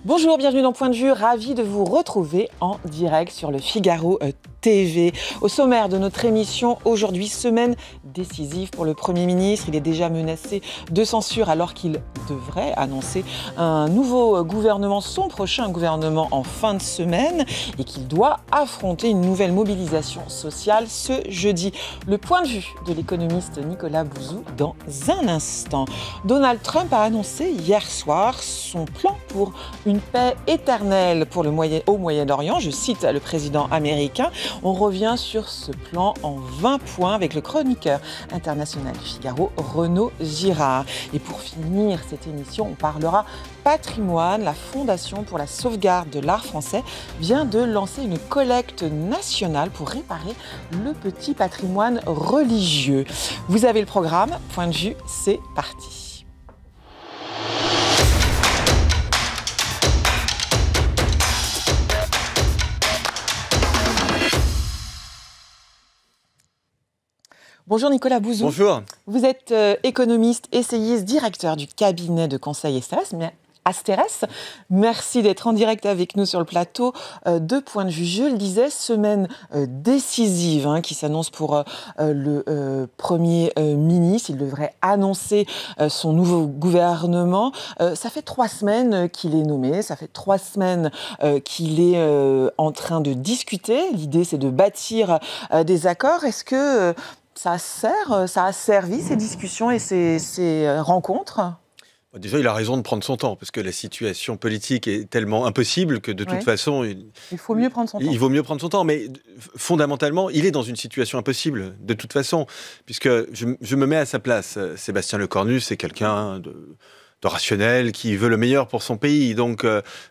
Bonjour, bienvenue dans Point de Vue, ravi de vous retrouver en direct sur le Figaro TV. Au sommaire de notre émission, aujourd'hui, semaine décisive pour le Premier ministre. Il est déjà menacé de censure alors qu'il devrait annoncer un nouveau gouvernement, son prochain gouvernement en fin de semaine, et qu'il doit affronter une nouvelle mobilisation sociale ce jeudi. Le point de vue de l'économiste Nicolas Bouzou dans un instant. Donald Trump a annoncé hier soir son plan pour une paix éternelle pour au Moyen-Orient. Je cite le président américain. On revient sur ce plan en 20 points avec le chroniqueur international du Figaro, Renaud Girard. Et pour finir cette émission, on parlera patrimoine. La Fondation pour la sauvegarde de l'art français vient de lancer une collecte nationale pour réparer le petit patrimoine religieux. Vous avez le programme. Point de vue, c'est parti. Bonjour Nicolas Bouzou. Bonjour. Vous êtes économiste, essayiste, directeur du cabinet de conseil Asterès. Merci d'être en direct avec nous sur le plateau de Point de Vue. Je le disais, semaine décisive qui s'annonce pour le Premier ministre. Il devrait annoncer son nouveau gouvernement. Ça fait 3 semaines qu'il est nommé, ça fait 3 semaines qu'il est en train de discuter. L'idée, c'est de bâtir des accords. Est-ce que ça a servi ces discussions et ces rencontres? Déjà, il a raison de prendre son temps, parce que la situation politique est tellement impossible que de toute façon... Il faut mieux prendre son temps. Il vaut mieux prendre son temps, mais fondamentalement, il est dans une situation impossible, de toute façon, puisque je me mets à sa place. Sébastien Lecornu, c'est quelqu'un de rationnel, qui veut le meilleur pour son pays. Donc,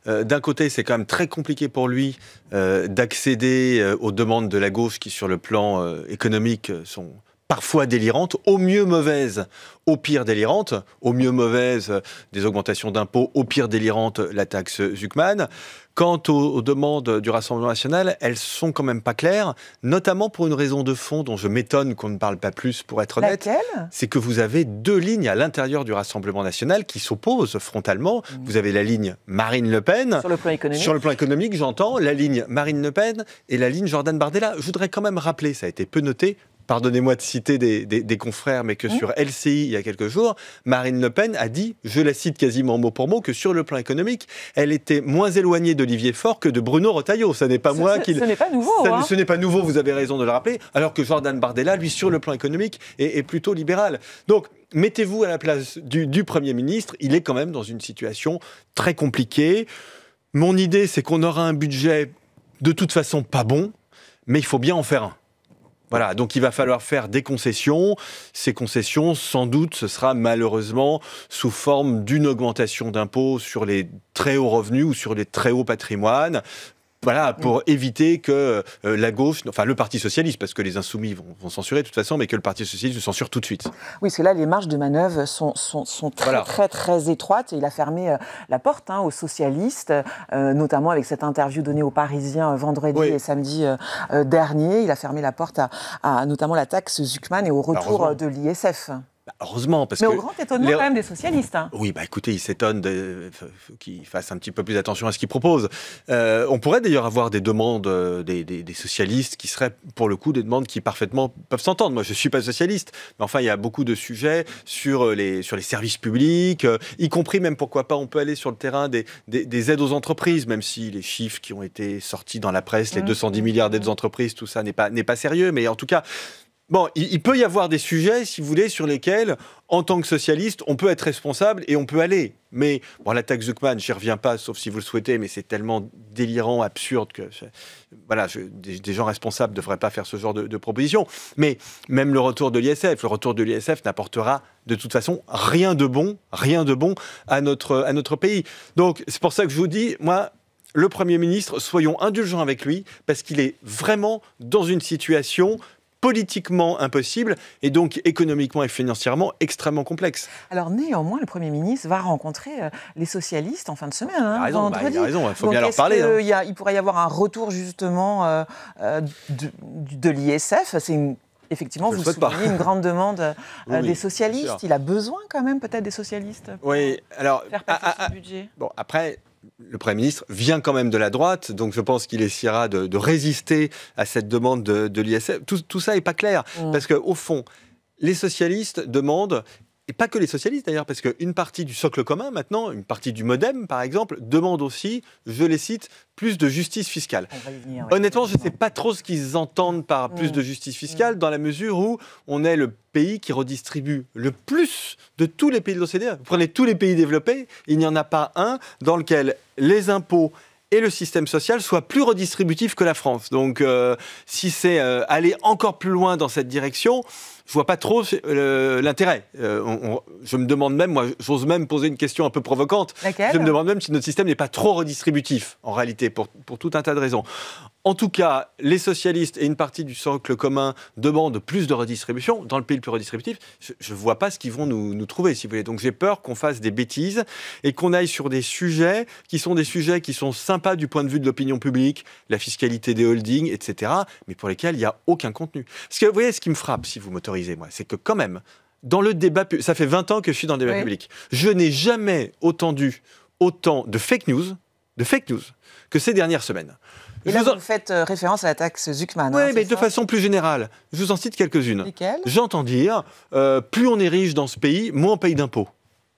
d'un côté, c'est quand même très compliqué pour lui d'accéder aux demandes de la gauche qui, sur le plan économique, sont parfois délirantes, au mieux mauvaises, au pire délirantes, au mieux mauvaises, des augmentations d'impôts, au pire délirantes, la taxe Zuckman. Quant aux demandes du Rassemblement national, elles sont quand même pas claires, notamment pour une raison de fond dont je m'étonne qu'on ne parle pas plus, pour être honnête. Laquelle ? C'est que vous avez 2 lignes à l'intérieur du Rassemblement national qui s'opposent frontalement. Vous avez la ligne Marine Le Pen. Sur le plan économique. Sur le plan économique, j'entends, la ligne Marine Le Pen et la ligne Jordan Bardella. Je voudrais quand même rappeler, ça a été peu noté, pardonnez-moi de citer des confrères, mais que sur LCI, il y a quelques jours, Marine Le Pen a dit, je la cite quasiment mot pour mot, que sur le plan économique, elle était moins éloignée d'Olivier Faure que de Bruno Retailleau. Ce n'est pas moi qui... Ce n'est pas nouveau. Ce n'est pas nouveau, vous avez raison de le rappeler, alors que Jordan Bardella, lui, sur le plan économique, est plutôt libéral. Donc, mettez-vous à la place du Premier ministre, il est quand même dans une situation très compliquée. Mon idée, c'est qu'on aura un budget de toute façon pas bon, mais il faut bien en faire un. Voilà, donc il va falloir faire des concessions. Ces concessions, sans doute, ce sera malheureusement sous forme d'une augmentation d'impôts sur les très hauts revenus ou sur les très hauts patrimoines. Voilà, pour éviter que la gauche, enfin le Parti socialiste, parce que les insoumis vont censurer de toute façon, mais que le Parti socialiste le censure tout de suite. Oui, parce que là, les marges de manœuvre sont très étroites. Et il a fermé la porte aux socialistes, notamment avec cette interview donnée aux Parisiens vendredi et samedi dernier. Il a fermé la porte à notamment la taxe Zuckman et au retour de l'ISF. Heureusement, parce mais que... au grand étonnement quand même des socialistes. Oui, écoutez, ils s'étonnent qu'ils fassent un petit peu plus attention à ce qu'ils proposent. On pourrait d'ailleurs avoir des demandes des socialistes qui seraient, pour le coup, des demandes qui parfaitement peuvent s'entendre. Moi, je ne suis pas socialiste, mais enfin, il y a beaucoup de sujets sur les services publics, y compris même, pourquoi pas, on peut aller sur le terrain des aides aux entreprises, même si les chiffres qui ont été sortis dans la presse, les 210 milliards d'aides aux entreprises, tout ça n'est pas sérieux, mais en tout cas... Bon, il peut y avoir des sujets, si vous voulez, sur lesquels, en tant que socialiste, on peut être responsable et on peut aller. Mais, bon, la taxe Zuckman, j'y reviens pas, sauf si vous le souhaitez, mais c'est tellement délirant, absurde que... Voilà, des gens responsables ne devraient pas faire ce genre de propositions. Mais même le retour de l'ISF n'apportera de toute façon rien de bon à notre pays. Donc, c'est pour ça que je vous dis, moi... Le Premier ministre, soyons indulgents avec lui, parce qu'il est vraiment dans une situation politiquement impossible et donc économiquement et financièrement extrêmement complexe. Alors néanmoins, le Premier ministre va rencontrer les socialistes en fin de semaine, vendredi. Il a raison, il faut bien leur parler. Il pourrait y avoir un retour justement de l'ISF. C'est effectivement, vous soulignez une grande demande des socialistes. Il a besoin quand même peut-être des socialistes pour faire passer ce budget. Bon, après... le Premier ministre vient quand même de la droite, donc je pense qu'il essaiera de résister à cette demande de l'ISF. Tout ça n'est pas clair, parce qu'au fond, les socialistes demandent, et pas que les socialistes d'ailleurs, parce qu'une partie du socle commun maintenant, une partie du MoDem par exemple, demande aussi, je les cite, plus de justice fiscale. On va y venir, Honnêtement, je ne sais pas trop ce qu'ils entendent par plus de justice fiscale, dans la mesure où on est le pays qui redistribue le plus de tous les pays de l'OCDE. Vous prenez tous les pays développés, il n'y en a pas un dans lequel les impôts et le système social soient plus redistributifs que la France. Donc, si c'est aller encore plus loin dans cette direction, je vois pas trop l'intérêt. Je me demande même, moi, j'ose même poser une question un peu provocante. Laquelle ? Je me demande même si notre système n'est pas trop redistributif, en réalité, pour tout un tas de raisons. En tout cas, les socialistes et une partie du socle commun demandent plus de redistribution. Dans le pays le plus redistributif, je ne vois pas ce qu'ils vont nous trouver, si vous voulez. Donc j'ai peur qu'on fasse des bêtises et qu'on aille sur des sujets qui sont sympas du point de vue de l'opinion publique, la fiscalité des holdings, etc., mais pour lesquels il n'y a aucun contenu. Parce que vous voyez, ce qui me frappe, si vous m'autorisez, moi, c'est que quand même, dans le débat, ça fait 20 ans que je suis dans le débat public, je n'ai jamais entendu autant de fake news que ces dernières semaines. Et là, vous faites référence à la taxe Zuckman. Oui, mais de façon plus générale. Je vous en cite quelques-unes. Lesquelles ? J'entends dire, plus on est riche dans ce pays, moins on paye d'impôts.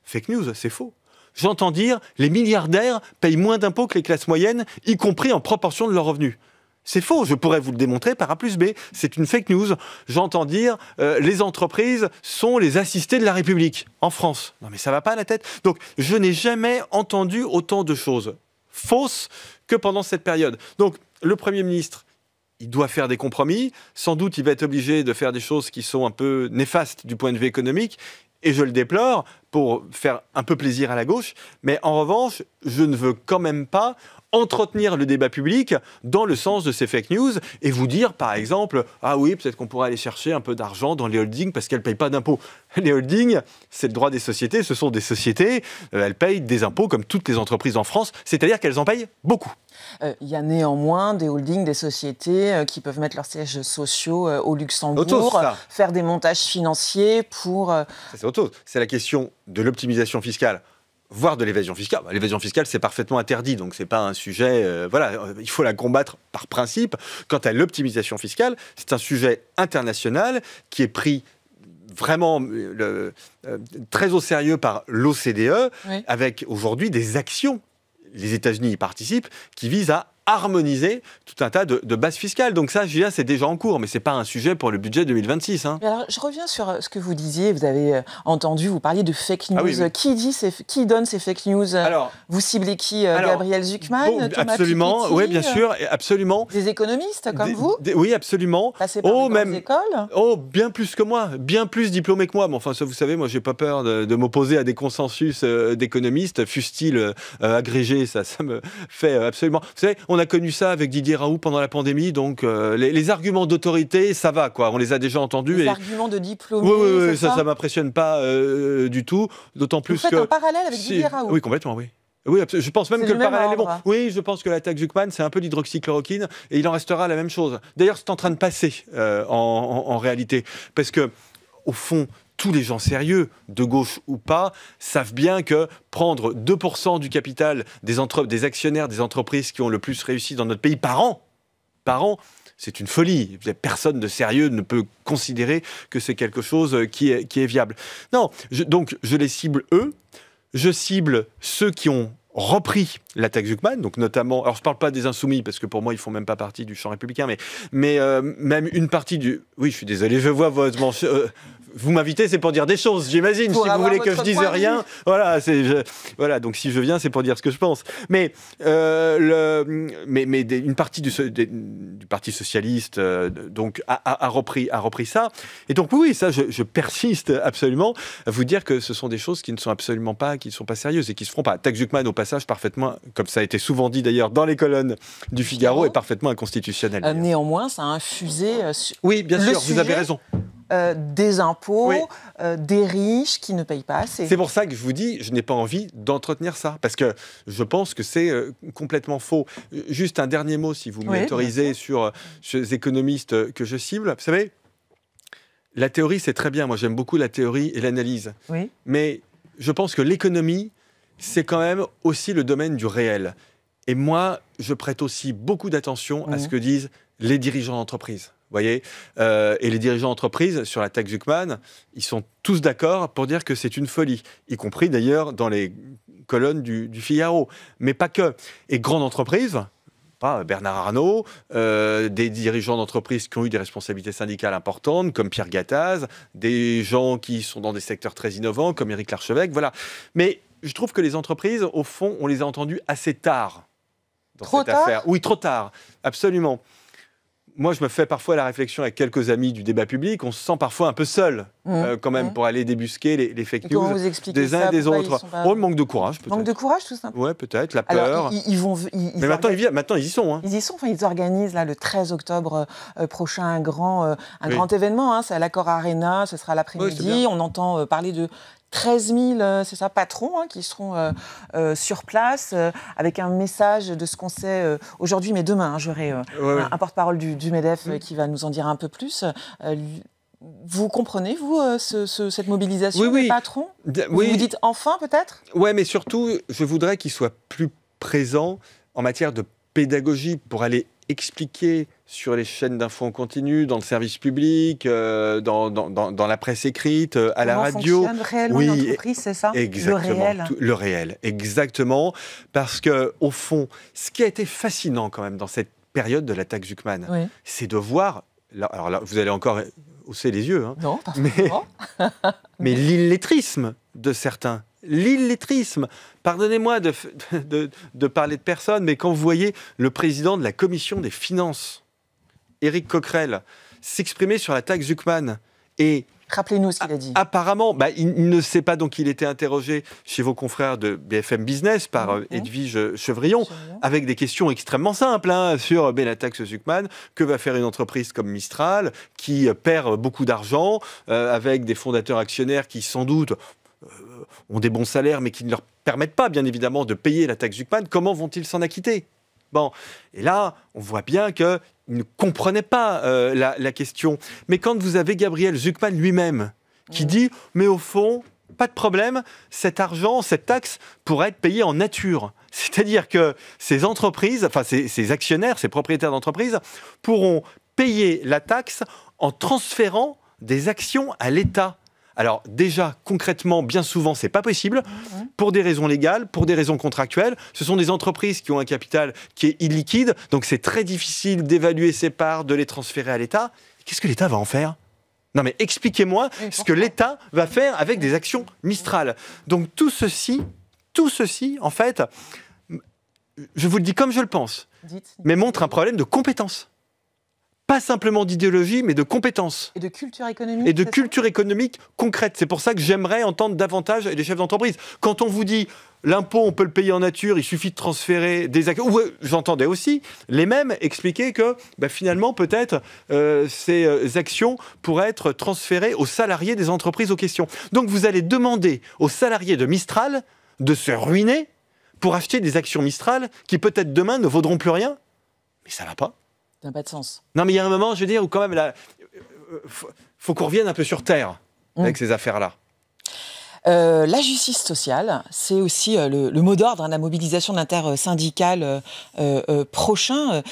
Fake news, c'est faux. J'entends dire, les milliardaires payent moins d'impôts que les classes moyennes, y compris en proportion de leurs revenus. C'est faux, je pourrais vous le démontrer par A plus B. C'est une fake news. J'entends dire, les entreprises sont les assistés de la République en France. Non mais ça va pas à la tête. Donc je n'ai jamais entendu autant de choses fausses que pendant cette période. Donc le Premier ministre, il doit faire des compromis. Sans doute, il va être obligé de faire des choses qui sont un peu néfastes du point de vue économique. Et je le déplore pour faire un peu plaisir à la gauche. Mais en revanche, je ne veux quand même pas entretenir le débat public dans le sens de ces fake news et vous dire, par exemple, ah oui, peut-être qu'on pourrait aller chercher un peu d'argent dans les holdings parce qu'elles ne payent pas d'impôts. Les holdings, c'est le droit des sociétés, ce sont des sociétés, elles payent des impôts comme toutes les entreprises en France, c'est-à-dire qu'elles en payent beaucoup. Il y a néanmoins des holdings, des sociétés qui peuvent mettre leurs sièges sociaux au Luxembourg, faire des montages financiers pour... Ça, c'est autre chose. C'est la question de l'optimisation fiscale, voire de l'évasion fiscale. L'évasion fiscale, c'est parfaitement interdit, donc c'est pas un sujet... voilà, il faut la combattre par principe. Quant à l'optimisation fiscale, c'est un sujet international qui est pris vraiment très au sérieux par l'OCDE, avec aujourd'hui des actions, les États-Unis y participent, qui visent à harmoniser tout un tas de bases fiscales. Donc ça, c'est déjà en cours, mais ce n'est pas un sujet pour le budget 2026. Hein. Alors, je reviens sur ce que vous disiez, vous avez entendu, vous parliez de fake news. Oui. Qui donne ces fake news? Alors, vous ciblez qui? Gabriel Zuckman, Thomas absolument, Piketty, oui, bien sûr, absolument. Des économistes comme vous? Oui, absolument. Passés par des écoles? Bien plus que moi, bien plus diplômé que moi. Mais enfin, ça, vous savez, moi, j'ai pas peur de m'opposer à des consensus d'économistes, fussent-ils agrégés, ça me fait absolument... Vous savez, on a connu ça avec Didier Raoult pendant la pandémie, donc les arguments d'autorité, ça va, quoi. On les a déjà entendus. Les arguments de diplômés, oui, ça m'impressionne pas du tout, d'autant plus que... Vous faites un parallèle avec Didier Raoult? Oui, complètement, oui. Oui, je pense même que le parallèle est bon. Oui, je pense que la taxe Zuckman, c'est un peu l'hydroxychloroquine, et il en restera la même chose. D'ailleurs, c'est en train de passer en réalité, parce que, au fond, tous les gens sérieux, de gauche ou pas, savent bien que prendre 2% du capital des actionnaires des entreprises qui ont le plus réussi dans notre pays par an, c'est une folie. Personne de sérieux ne peut considérer que c'est quelque chose qui est viable. Non, donc je les cible eux, je cible ceux qui ont repris la taxe Zuckman, donc notamment, alors je ne parle pas des insoumis, parce que pour moi, ils ne font même pas partie du champ républicain, mais même une partie du... Oui, je suis désolé, je vois votre... vous m'invitez, c'est pour dire des choses, j'imagine. Si vous voulez que je dise rien, voilà, donc si je viens, c'est pour dire ce que je pense. Mais une partie du Parti socialiste donc a repris ça. Et donc oui, ça, je persiste absolument à vous dire que ce sont des choses qui ne sont absolument pas, qui ne sont pas sérieuses et qui se feront pas. Taxe Zuckman, au passage, parfaitement, comme ça a été souvent dit d'ailleurs dans les colonnes du Figaro, est parfaitement inconstitutionnel. Néanmoins, ça a infusé. Oui, bien sûr, vous avez raison. Des impôts, des riches qui ne payent pas assez. C'est pour ça que je vous dis, je n'ai pas envie d'entretenir ça, parce que je pense que c'est complètement faux. Juste un dernier mot, si vous m'autorisez, sur ces économistes que je cible. Vous savez, la théorie, c'est très bien. Moi, j'aime beaucoup la théorie et l'analyse. Oui. Mais je pense que l'économie, c'est quand même aussi le domaine du réel. Et moi, je prête aussi beaucoup d'attention à ce que disent les dirigeants d'entreprise. Vous voyez, et les dirigeants d'entreprise sur la taxe Zuckman, ils sont tous d'accord pour dire que c'est une folie, y compris d'ailleurs dans les colonnes du Figaro, mais pas que. Et grande entreprise, Bernard Arnault, des dirigeants d'entreprises qui ont eu des responsabilités syndicales importantes, comme Pierre Gattaz, des gens qui sont dans des secteurs très innovants, comme Éric Larchevêque, voilà. Mais je trouve que les entreprises, au fond, on les a entendues assez tard dans cette affaire. Oui, trop tard, absolument. Moi, je me fais parfois la réflexion avec quelques amis du débat public, on se sent parfois un peu seul, quand même, pour aller débusquer les fake news des uns et des autres. Le manque de courage, peut-être. Manque de courage, tout simplement. Oui, peut-être, la peur. Alors, mais maintenant, ils y sont. Hein. Ils y sont, enfin, ils organisent là, le 13 octobre prochain un grand événement, hein, c'est à l'Accor Arena, ce sera l'après-midi, on entend parler de 13 000, c'est ça, patrons qui seront sur place avec un message de ce qu'on sait aujourd'hui, mais demain, j'aurai un porte-parole du MEDEF qui va nous en dire un peu plus. Vous comprenez, vous, cette mobilisation des patrons Vous vous dites enfin, peut-être ? Oui, mais surtout, je voudrais qu'ils soient plus présents en matière de pédagogie pour aller expliquer sur les chaînes d'infos en continu, dans le service public, dans la presse écrite, à la radio. Comment fonctionne réellement l'entreprise, c'est ça ? Exactement, le réel, exactement. Parce qu'au fond, ce qui a été fascinant quand même dans cette période de la taxe Zuckman, c'est de voir, alors là, vous allez encore hausser les yeux, hein, non, pas mais l'illettrisme de certains. L'illettrisme. Pardonnez-moi de parler de personne, mais quand vous voyez le président de la commission des finances, Éric Coquerel, s'exprimer sur la taxe Zuckman, et rappelez-nous ce qu'il a dit. Apparemment, il ne sait pas, donc il était interrogé chez vos confrères de BFM Business par Edwige Chevrillon, avec des questions extrêmement simples sur la taxe Zuckman. Que va faire une entreprise comme Mistral, qui perd beaucoup d'argent, avec des fondateurs actionnaires qui, sans doute, ont des bons salaires, mais qui ne leur permettent pas, bien évidemment, de payer la taxe Zuckman. Comment vont-ils s'en acquitter ? Bon, et là, on voit bien qu'ils ne comprenaient pas la question. Mais quand vous avez Gabriel Zuckman lui-même qui dit « mais au fond, pas de problème, cet argent, cette taxe pourrait être payée en nature ». C'est-à-dire que ces entreprises, enfin ces actionnaires, ces propriétaires d'entreprises, pourront payer la taxe en transférant des actions à l'État. Alors déjà, concrètement, bien souvent, c'est pas possible, pour des raisons légales, pour des raisons contractuelles. Ce sont des entreprises qui ont un capital qui est illiquide, donc c'est très difficile d'évaluer ces parts, de les transférer à l'État. Qu'est-ce que l'État va en faire ? Non mais expliquez-moi ce que l'État va faire avec des actions Mistral. Donc tout ceci, en fait, je vous le dis comme je le pense, mais montre un problème de compétence. Pas simplement d'idéologie, mais de compétences. Et de culture économique. Et de culture économique concrète. C'est pour ça que j'aimerais entendre davantage les chefs d'entreprise. Quand on vous dit l'impôt, on peut le payer en nature, il suffit de transférer des actions. J'entendais aussi les mêmes expliquer que finalement, peut-être, ces actions pourraient être transférées aux salariés des entreprises aux questions. Donc vous allez demander aux salariés de Mistral de se ruiner pour acheter des actions Mistral qui peut-être demain ne vaudront plus rien. Mais ça ne va pas. Ça n'a pas de sens. Non, mais il y a un moment, je veux dire, où quand même, faut qu'on revienne un peu sur terre avec ces affaires-là. La justice sociale, c'est aussi le mot d'ordre de la mobilisation d'intersyndicale prochain.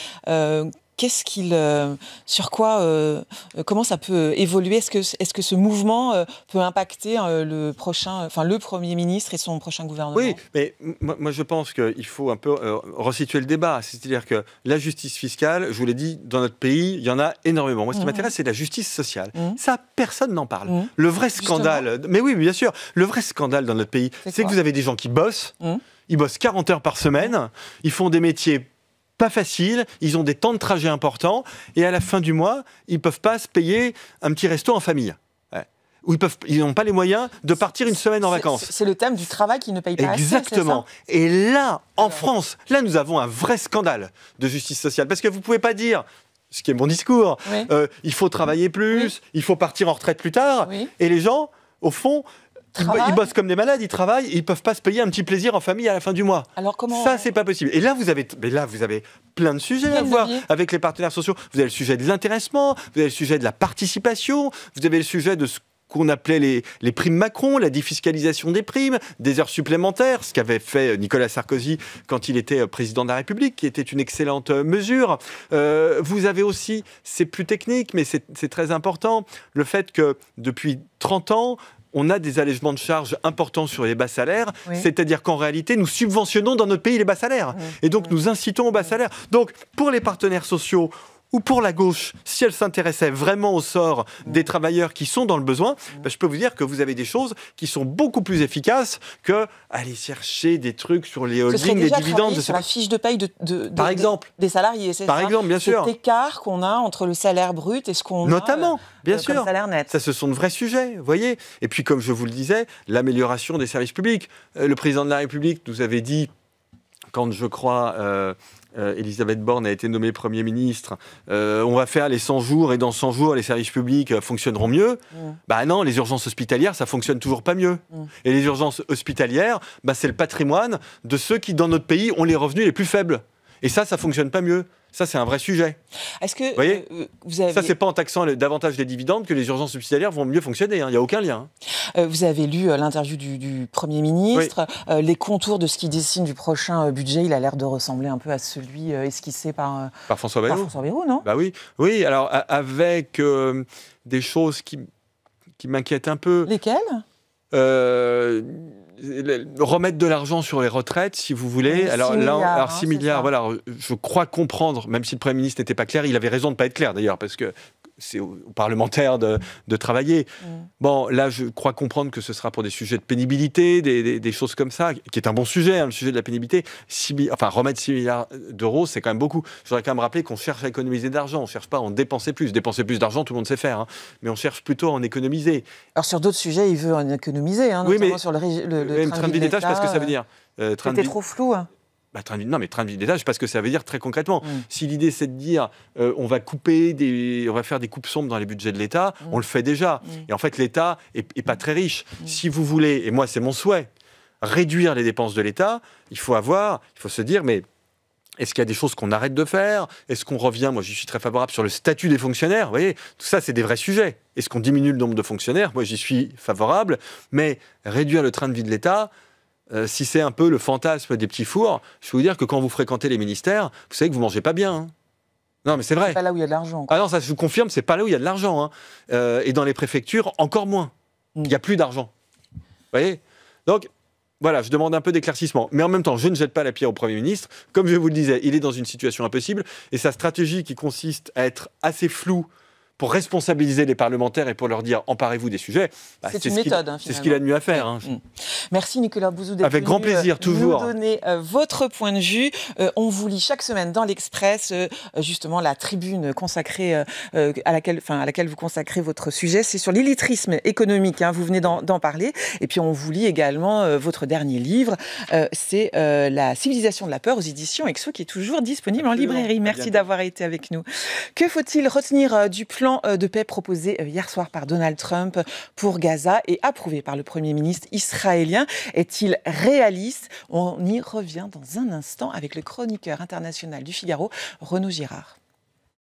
Comment ça peut évoluer ? Est-ce que ce mouvement peut impacter le Premier ministre et son prochain gouvernement ? Oui, mais moi je pense qu'il faut un peu resituer le débat. C'est-à-dire que la justice fiscale, je vous l'ai dit, dans notre pays, il y en a énormément. Moi, ce qui m'intéresse, c'est la justice sociale. Ça, personne n'en parle. Le vrai scandale, mais oui, bien sûr, le vrai scandale dans notre pays, c'est que vous avez des gens qui bossent, ils bossent 40 heures par semaine, ils font des métiers pas facile, ils ont des temps de trajet importants et à la fin du mois, ils ne peuvent pas se payer un petit resto en famille. Ou ils n'ont pas les moyens de partir une semaine en vacances. C'est le thème du travail qui ne paye pas assez. Exactement. Et là, en France, là, nous avons un vrai scandale de justice sociale. Parce que vous ne pouvez pas dire, ce qui est mon discours, il faut travailler plus, il faut partir en retraite plus tard. Et les gens, au fond, ils bossent comme des malades, ils travaillent et ils ne peuvent pas se payer un petit plaisir en famille à la fin du mois. Alors comment... Ça, c'est pas possible. Et là, vous avez plein de sujets à voir avec les partenaires sociaux. Vous avez le sujet de l'intéressement, vous avez le sujet de la participation, vous avez le sujet de ce qu'on appelait les primes Macron, la défiscalisation des primes, des heures supplémentaires, ce qu'avait fait Nicolas Sarkozy quand il était président de la République, qui était une excellente mesure. Vous avez aussi, c'est plus technique, mais c'est très important, le fait que depuis 30 ans, on a des allègements de charges importants sur les bas salaires, c'est-à-dire qu'en réalité, nous subventionnons dans notre pays les bas salaires. Et donc, nous incitons aux bas salaires. Donc, pour les partenaires sociaux, ou pour la gauche, si elle s'intéressait vraiment au sort des travailleurs qui sont dans le besoin, je peux vous dire que vous avez des choses qui sont beaucoup plus efficaces que aller chercher des trucs sur les holdings, les dividendes. Sur la fiche de paye par exemple, des salariés, c'est ça. Par exemple, bien sûr. Cet écart qu'on a entre le salaire brut et ce qu'on a bien sûr. comme salaire net. Ça, ce sont de vrais sujets, vous voyez. Et puis, comme je vous le disais, l'amélioration des services publics. Le président de la République nous avait dit, quand je crois... Elisabeth Borne a été nommée Premier ministre, on va faire les 100 jours et dans 100 jours, les services publics fonctionneront mieux. Bah non, les urgences hospitalières, ça fonctionne toujours pas mieux. Et les urgences hospitalières, c'est le patrimoine de ceux qui, dans notre pays, ont les revenus les plus faibles. Et ça fonctionne pas mieux. Ça, c'est un vrai sujet. Est-ce que vous voyez vous avez... Ça, c'est pas en taxant davantage les dividendes que les urgences hospitalières vont mieux fonctionner. Il n'y a aucun lien. Vous avez lu l'interview du Premier ministre. Les contours de ce qu'il dessine du prochain budget, il a l'air de ressembler un peu à celui esquissé par François Bayrou. Par François Bayrou, non? Bah oui. Oui, alors avec des choses qui m'inquiètent un peu. Lesquelles? Remettre de l'argent sur les retraites, si vous voulez. Alors 6 milliards, voilà. Je crois comprendre, même si le Premier ministre n'était pas clair, il avait raison de ne pas être clair d'ailleurs, parce que c'est aux parlementaires de travailler. Bon, là, je crois comprendre que ce sera pour des sujets de pénibilité, des choses comme ça, qui est un bon sujet, le sujet de la pénibilité. Remettre 6 milliards d'euros, c'est quand même beaucoup. Je voudrais quand même rappeler qu'on cherche à économiser de l'argent. On ne cherche pas à en dépenser plus. Dépenser plus d'argent, tout le monde sait faire. Mais on cherche plutôt à en économiser. Alors, sur d'autres sujets, il veut en économiser, notamment sur le train de vie d'État, je sais pas ce que ça veut dire. C'était trop flou. Train de vie d'État, je ne sais pas ce que ça veut dire très concrètement. Si l'idée c'est de dire on va faire des coupes sombres dans les budgets de l'État, on le fait déjà. Et en fait, l'État est pas très riche. Si vous voulez, et moi c'est mon souhait, réduire les dépenses de l'État, il faut se dire, mais est-ce qu'il y a des choses qu'on arrête de faire? Est-ce qu'on revient? Moi, je suis très favorable sur le statut des fonctionnaires. Vous voyez, tout ça, c'est des vrais sujets. Est-ce qu'on diminue le nombre de fonctionnaires? Moi, j'y suis favorable. Mais réduire le train de vie de l'État, si c'est un peu le fantasme des petits fours, je peux vous dire que quand vous fréquentez les ministères, vous savez que vous mangez pas bien. Non, mais c'est vrai. C'est pas là où il y a de l'argent. Ah non, ça je vous confirme, c'est pas là où il y a de l'argent. Et dans les préfectures, encore moins. Il n'y a plus d'argent. Vous voyez? Donc, voilà, je demande un peu d'éclaircissement. Mais en même temps, je ne jette pas la pierre au Premier ministre. Comme je vous le disais, il est dans une situation impossible. Et sa stratégie qui consiste à être assez floue pour responsabiliser les parlementaires et pour leur dire emparez-vous des sujets, c'est une méthode. C'est ce qu'il a de mieux à faire. Merci Nicolas Bouzou d'être avec grand plaisir, toujours. nous donner votre point de vue. On vous lit chaque semaine dans l'Express, justement la tribune consacrée à laquelle vous consacrez votre sujet. C'est sur l'illettrisme économique. Vous venez d'en parler. Et puis on vous lit également votre dernier livre. C'est La civilisation de la peur aux éditions Exo, qui est toujours disponible en librairie. Merci d'avoir été avec nous. Que faut-il retenir du plan de paix proposé hier soir par Donald Trump pour Gaza et approuvé par le Premier ministre israélien? Est-il réaliste? On y revient dans un instant avec le chroniqueur international du Figaro, Renaud Girard.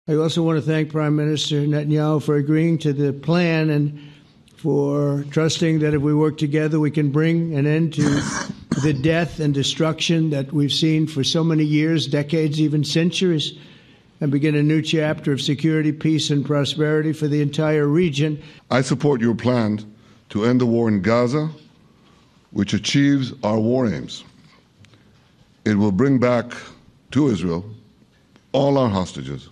I also want to thank Prime Minister Netanyahu for agreeing to the plan and for trusting that if we work together we can bring an end to the death and destruction that we've seen for so many years, decades, even centuries, and begin a new chapter of security, peace, and prosperity for the entire region. I support your plan to end the war in Gaza, which achieves our war aims. It will bring back to Israel all our hostages,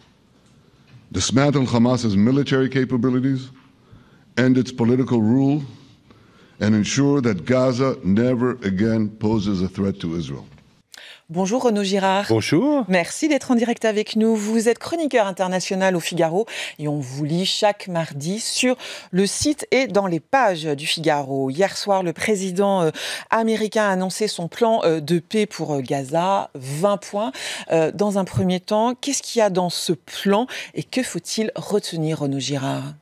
dismantle Hamas's military capabilities, end its political rule, and ensure that Gaza never again poses a threat to Israel. Bonjour Renaud Girard. Bonjour. Merci d'être en direct avec nous. Vous êtes chroniqueur international au Figaro et on vous lit chaque mardi sur le site et dans les pages du Figaro. Hier soir, le président américain a annoncé son plan de paix pour Gaza, 20 points. Dans un premier temps, qu'est-ce qu'il y a dans ce plan et que faut-il retenir, Renaud Girard?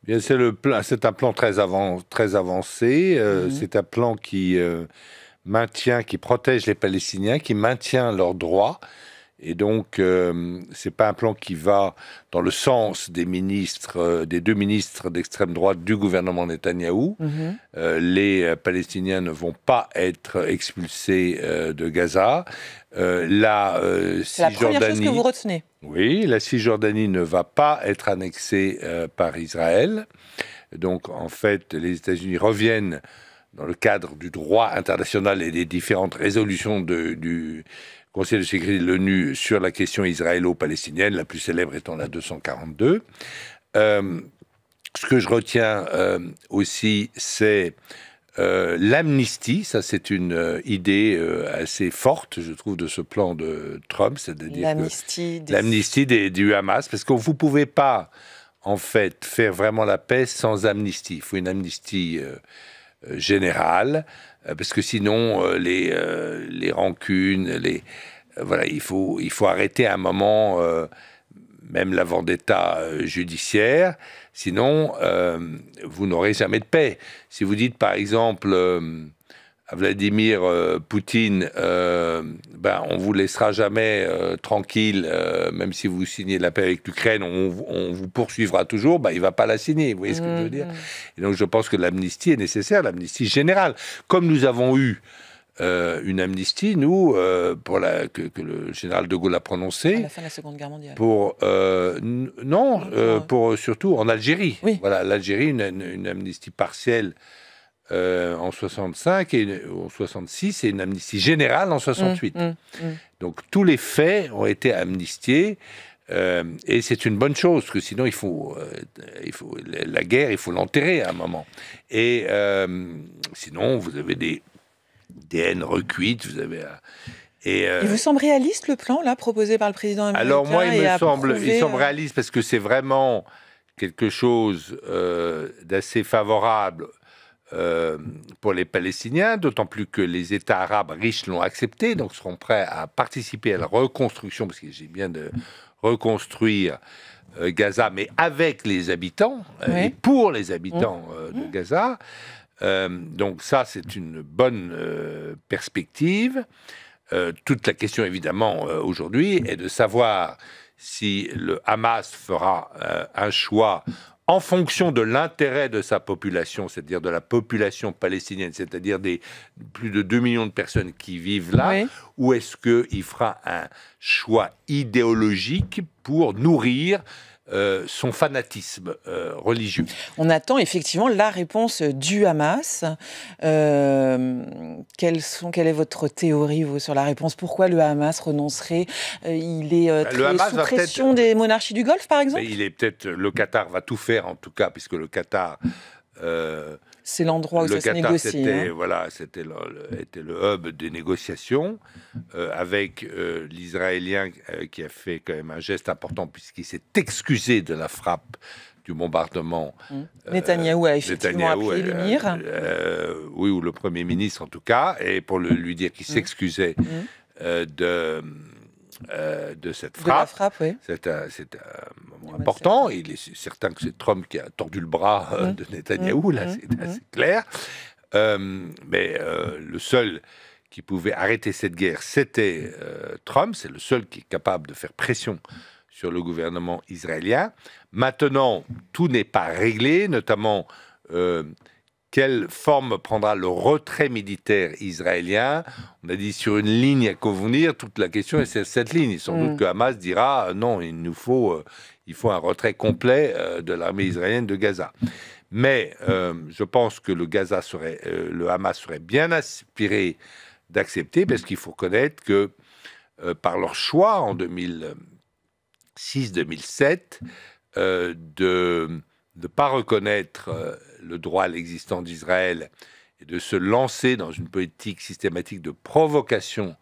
Bien, c'est un plan très avancé. C'est un plan qui protège les Palestiniens, qui maintient leurs droits Et donc, c'est pas un plan qui va dans le sens des ministres, des deux ministres d'extrême droite du gouvernement Netanyahou. Les Palestiniens ne vont pas être expulsés de Gaza. C'est la première chose que vous retenez. Oui, la Cisjordanie ne va pas être annexée par Israël. Donc, en fait, les États-Unis reviennent dans le cadre du droit international et des différentes résolutions du Conseil de sécurité de l'ONU sur la question israélo-palestinienne, la plus célèbre étant la 242. Ce que je retiens aussi, c'est l'amnistie. Ça, c'est une idée assez forte, je trouve, de ce plan de Trump, c'est-à-dire l'amnistie du Hamas, parce que vous ne pouvez pas, en fait, faire vraiment la paix sans amnistie. Il faut une amnistie générale, parce que sinon, les rancunes, voilà, il faut arrêter à un moment, même la vendetta judiciaire, sinon, vous n'aurez jamais de paix. Si vous dites, par exemple, à Vladimir Poutine, on vous laissera jamais tranquille, même si vous signez la paix avec l'Ukraine, on vous poursuivra toujours, il ne va pas la signer, vous voyez ce que je veux dire. Et donc je pense que l'amnistie est nécessaire, l'amnistie générale. Comme nous avons eu une amnistie, nous, que le général de Gaulle a prononcée. À la fin de la Seconde Guerre mondiale. Pour surtout en Algérie. Oui. Voilà, l'Algérie, une amnistie partielle en 65 et en 66 et une amnistie générale en 68. Donc tous les faits ont été amnistiés et c'est une bonne chose, parce que sinon la guerre, il faut l'enterrer à un moment. Et sinon, vous avez des haines recuites, vous avez... Il vous semble réaliste le plan là proposé par le président américain? Alors moi, il semble réaliste parce que c'est vraiment quelque chose d'assez favorable pour les Palestiniens, d'autant plus que les États arabes riches l'ont accepté, donc seront prêts à participer à la reconstruction, parce qu'il s'agit bien de reconstruire Gaza, mais avec les habitants et pour les habitants de Gaza. Donc ça, c'est une bonne perspective. Toute la question, évidemment, aujourd'hui, est de savoir si le Hamas fera un choix en fonction de l'intérêt de sa population, c'est-à-dire de la population palestinienne, c'est-à-dire des plus de 2 millions de personnes qui vivent là, ou est-ce qu'il fera un choix idéologique pour nourrir son fanatisme religieux? On attend effectivement la réponse du Hamas. Quelle est votre théorie, vous, sur la réponse? Pourquoi le Hamas renoncerait? Il est très sous pression des monarchies du Golfe, par exemple? Le Qatar va tout faire, en tout cas, puisque le Qatar... c'est l'endroit où ça se négocie. C'était le hub des négociations, avec l'Israélien qui a fait quand même un geste important, puisqu'il s'est excusé de la frappe du bombardement. Netanyahou a effectivement appelé l'émir. Oui, ou le Premier ministre en tout cas, et pour lui dire qu'il s'excusait de cette frappe. C'est un moment important. Il est certain que c'est Trump qui a tordu le bras de Netanyahou, là, c'est assez clair. Mais le seul qui pouvait arrêter cette guerre, c'était Trump. C'est le seul qui est capable de faire pression sur le gouvernement israélien. Maintenant, tout n'est pas réglé, notamment... quelle forme prendra le retrait militaire israélien? On a dit sur une ligne à convenir, toute la question est cette ligne. Sans doute que Hamas dira non, il faut un retrait complet de l'armée israélienne de Gaza. Mais je pense que le Hamas serait bien inspiré d'accepter, parce qu'il faut reconnaître que par leur choix en 2006-2007 de ne pas reconnaître le droit à l'existence d'Israël et de se lancer dans une politique systématique de provocation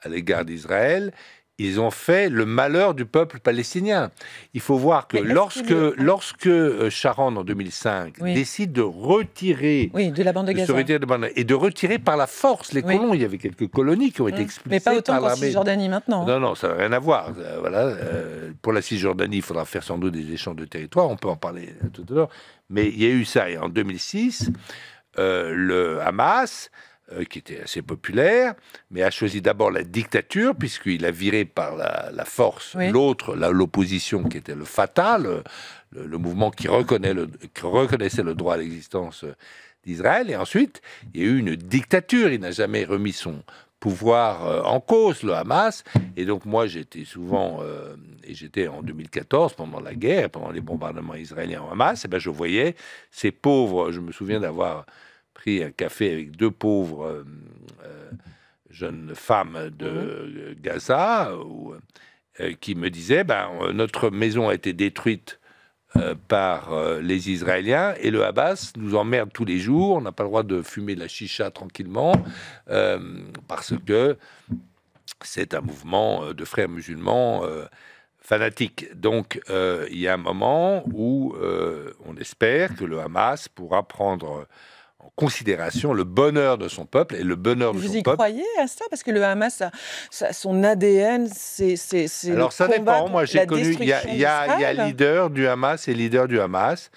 à l'égard d'Israël, ils ont fait le malheur du peuple palestinien. Il faut voir que lorsque Sharon, en 2005, décide de retirer... de la bande de Gaza. Et de retirer par la force les colons. Il y avait quelques colonies qui ont été expulsées. Mais pas autant qu'en Cisjordanie maintenant. Non, ça n'a rien à voir. Pour la Cisjordanie, il faudra faire sans doute des échanges de territoire. On peut en parler tout à l'heure. Mais il y a eu ça. Et en 2006, le Hamas qui était assez populaire, mais a choisi d'abord la dictature, puisqu'il a viré par la force l'opposition qui était le Fatah, le mouvement qui reconnaissait le droit à l'existence d'Israël. Et ensuite, il y a eu une dictature. Il n'a jamais remis son pouvoir en cause, le Hamas. Et donc moi, j'étais souvent, et j'étais en 2014, pendant la guerre, pendant les bombardements israéliens au Hamas, et ben je voyais ces pauvres, je me souviens d'avoir pris un café avec deux pauvres jeunes femmes de Gaza, qui me disaient, notre maison a été détruite par les Israéliens, et le Hamas nous emmerde tous les jours, on n'a pas le droit de fumer de la chicha tranquillement, parce que c'est un mouvement de frères musulmans fanatiques. Donc il y a un moment où on espère que le Hamas pourra prendre en considération le bonheur de son peuple et le bonheur de son peuple. Vous y croyez à ça? Parce que le Hamas, son ADN, c'est alors ça dépend. Moi, j'ai connu. Il y a leader du Hamas et leader du Hamas.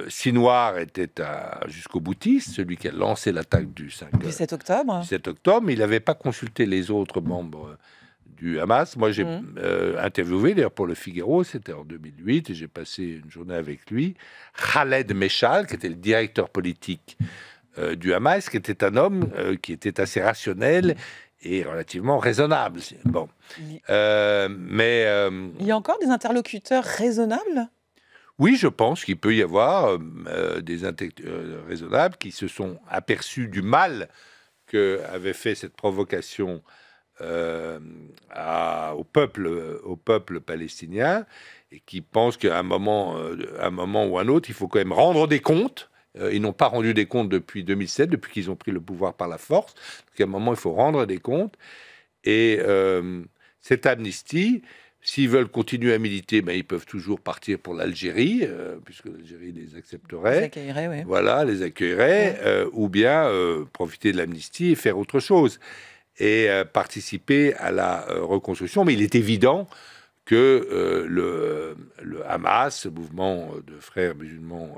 Sinwar était jusqu'au boutiste, celui qui a lancé l'attaque du 7 octobre. 7 octobre, mais il n'avait pas consulté les autres membres du Hamas. Moi, j'ai interviewé, d'ailleurs, pour le Figaro, c'était en 2008, et j'ai passé une journée avec lui. Khaled Meshal, qui était le directeur politique du Hamas, qui était un homme qui était assez rationnel et relativement raisonnable. Bon. Il y a encore des interlocuteurs raisonnables? Oui, je pense qu'il peut y avoir des interlocuteurs raisonnables qui se sont aperçus du mal qu'avait fait cette provocation au peuple palestinien, et qui pensent qu'à un moment ou un autre, il faut quand même rendre des comptes. Ils n'ont pas rendu des comptes depuis 2007, depuis qu'ils ont pris le pouvoir par la force. Donc à un moment, il faut rendre des comptes. Et cette amnistie, s'ils veulent continuer à militer, ils peuvent toujours partir pour l'Algérie, puisque l'Algérie les accepterait. Les accueillerait, oui. Voilà, les accueillerait, ou bien profiter de l'amnistie et faire autre chose. Et participer à la reconstruction. Mais il est évident que le Hamas, ce mouvement de frères musulmans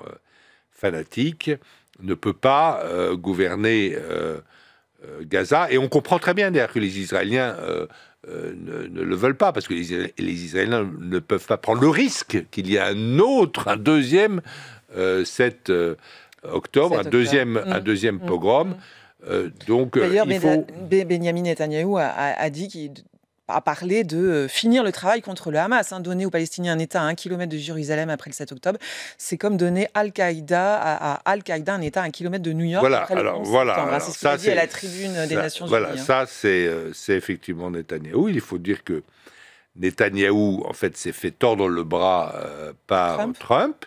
fanatiques, ne peut pas gouverner Gaza. Et on comprend très bien d'ailleurs que les Israéliens ne le veulent pas, parce que les Israéliens ne peuvent pas prendre le risque qu'il y ait un deuxième 7 octobre, un deuxième pogrom. D'ailleurs, Benyamin Netanyahou a dit qu'il a parlé de finir le travail contre le Hamas. Donner aux Palestiniens un État à 1 kilomètre de Jérusalem après le 7 octobre, c'est comme donner Al-Qaïda à Al-Qaïda un État à 1 kilomètre de New York après le 11 septembre. C'est ce qu'il a dit à la tribune des Nations Unies. Voilà, ça c'est effectivement Netanyahou. Il faut dire que Netanyahou, en fait, s'est fait tordre le bras par Trump.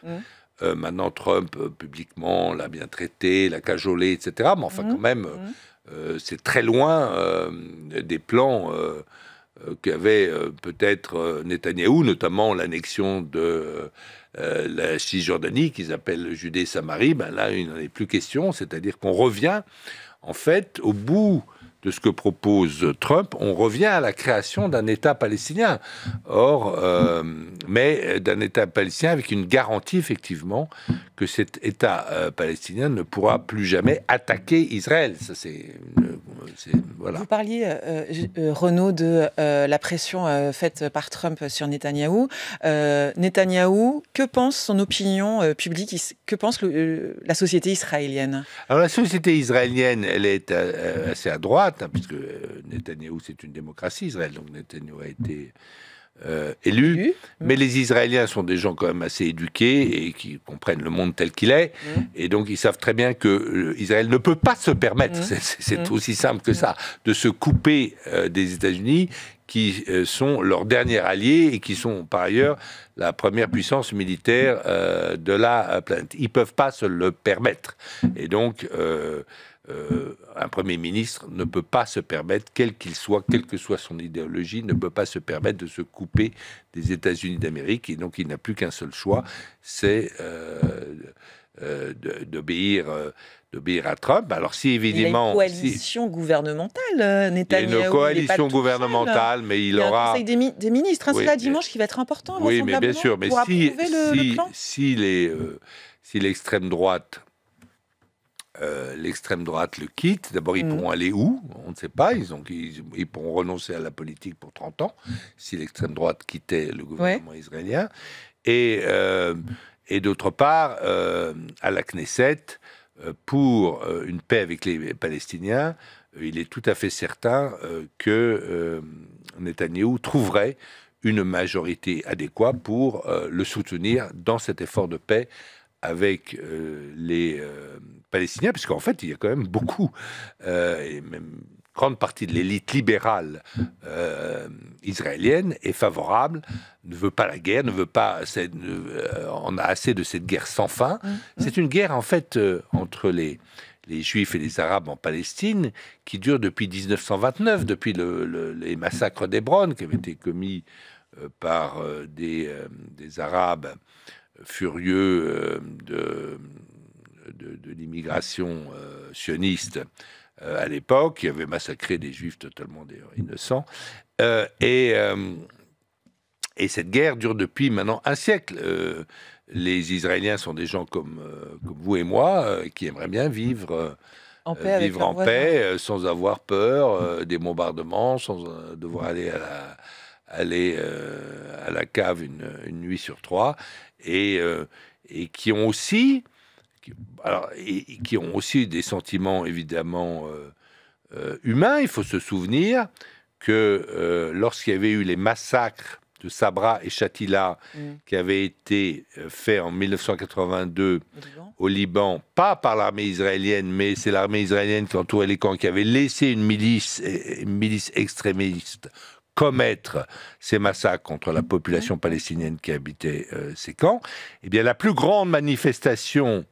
Maintenant, Trump, publiquement, l'a bien traité, l'a cajolé, etc. Mais enfin, quand même, c'est très loin des plans qu'avait peut-être Netanyahou, notamment l'annexion de la Cisjordanie, qu'ils appellent Judée-Samarie. Là, il n'en est plus question, c'est-à-dire qu'on revient, en fait, au bout de ce que propose Trump, on revient à la création d'un État palestinien. Or, mais d'un État palestinien avec une garantie, effectivement, que cet État palestinien ne pourra plus jamais attaquer Israël. Ça, voilà. Vous parliez, Renaud, de la pression faite par Trump sur Netanyahou. Netanyahou, que pense son opinion publique? Que pense la société israélienne? Alors, la société israélienne, elle est assez à droite, puisque Netanyahou, c'est une démocratie, Israël, donc Netanyahou a été élu, mais les Israéliens sont des gens quand même assez éduqués et qui comprennent le monde tel qu'il est, et donc ils savent très bien que Israël ne peut pas se permettre, c'est aussi simple que ça, de se couper des États-Unis, qui sont leurs derniers alliés et qui sont par ailleurs la première puissance militaire de la planète. Ils ne peuvent pas se le permettre, et donc un Premier ministre ne peut pas se permettre, quel qu'il soit, quelle que soit son idéologie, ne peut pas se permettre de se couper des États-Unis d'Amérique. Et donc, il n'a plus qu'un seul choix, c'est d'obéir à Trump. Alors, si évidemment... Il y a une coalition gouvernementale, Netanyahou. Il y a une coalition gouvernementale, mais il aura... un conseil des ministres, c'est là dimanche qui va être important. Oui, mais bien sûr, mais si l'extrême droite l'extrême droite le quitte. D'abord, ils pourront aller où? On ne sait pas. Ils pourront renoncer à la politique pour 30 ans si l'extrême droite quittait le gouvernement israélien. Et d'autre part, à la Knesset, pour une paix avec les Palestiniens, il est tout à fait certain que Netanyahou trouverait une majorité adéquate pour le soutenir dans cet effort de paix avec les Palestiniens, puisqu'en fait, il y a quand même beaucoup, et même grande partie de l'élite libérale israélienne est favorable, ne veut pas la guerre, ne veut pas, on a assez de cette guerre sans fin. C'est une guerre, en fait, entre les Juifs et les Arabes en Palestine, qui dure depuis 1929, depuis les massacres d'Hébron, qui avaient été commis par des Arabes furieux de l'immigration sioniste à l'époque, qui avait massacré des Juifs totalement d'ailleurs innocents. Et cette guerre dure depuis maintenant un siècle. Les Israéliens sont des gens comme vous et moi, qui aimeraient bien vivre en paix, sans avoir peur des bombardements, sans devoir aller à la cave une nuit sur 3, et qui ont aussi des sentiments évidemment humains. Il faut se souvenir que lorsqu'il y avait eu les massacres de Sabra et Shatila qui avaient été faits en 1982 au Liban, pas par l'armée israélienne, mais c'est l'armée israélienne qui entourait les camps, qui avait laissé une milice extrémiste commettre ces massacres contre la population palestinienne qui habitait ces camps. Eh bien, la plus grande manifestation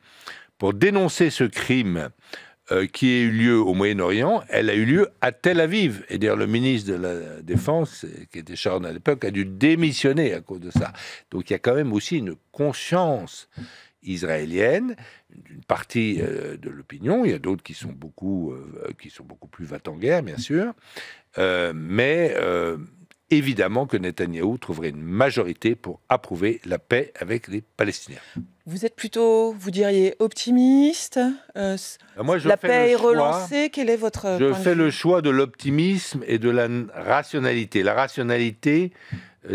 pour dénoncer ce crime qui a eu lieu au Moyen-Orient, elle a eu lieu à Tel Aviv. Et d'ailleurs, le ministre de la Défense, qui était Sharon à l'époque, a dû démissionner à cause de ça. Donc il y a quand même aussi une conscience israélienne, une partie de l'opinion. Il y a d'autres qui sont beaucoup plus va-t-en-guerre, bien sûr. Mais évidemment que Netanyahou trouverait une majorité pour approuver la paix avec les Palestiniens. Vous êtes plutôt, vous diriez, optimiste. Moi, la paix est relancée. Quel est votre point de vue ? Je fais le choix de l'optimisme et de la rationalité. La rationalité,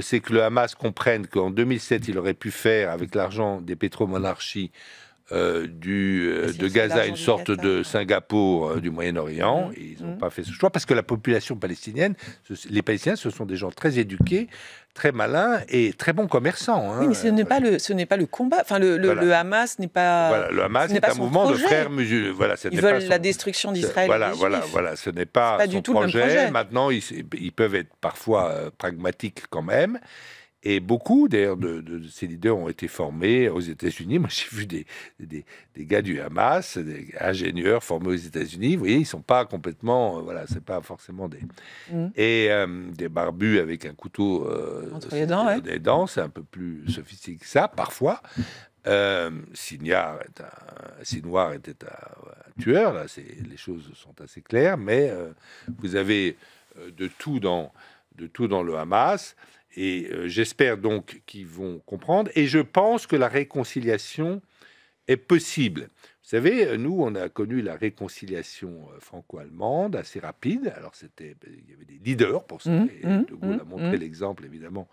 c'est que le Hamas comprenne qu'en 2007, il aurait pu faire, avec l'argent des pétromonarchies, de Gaza une sorte de Singapour du Moyen-Orient. Ils n'ont pas fait ce choix parce que la population palestinienne, les Palestiniens, ce sont des gens très éduqués, très malins et très bons commerçants. Oui, mais ce n'est pas le combat. Enfin, le Hamas n'est pas. Voilà, le Hamas est un mouvement de frères musulmans. Voilà, ils veulent la destruction d'Israël. Voilà, ce n'est pas du tout le même projet. Maintenant, ils peuvent être parfois pragmatiques quand même. Et beaucoup, d'ailleurs, de ces leaders ont été formés aux États-Unis. Moi, j'ai vu des gars du Hamas, des ingénieurs formés aux États-Unis. Vous voyez, ils ne sont pas complètement... voilà, c'est pas forcément des... Et des barbus avec un couteau entre les dents, des dents, c'est un peu plus sophistiqué que ça, parfois. Sinwar était un tueur, là, les choses sont assez claires, mais vous avez de tout dans le Hamas. Et j'espère donc qu'ils vont comprendre. Et je pense que la réconciliation est possible. Vous savez, nous, on a connu la réconciliation franco-allemande assez rapide. Alors, il y avait des leaders pour ça. Et De Gaulle a montré l'exemple, évidemment,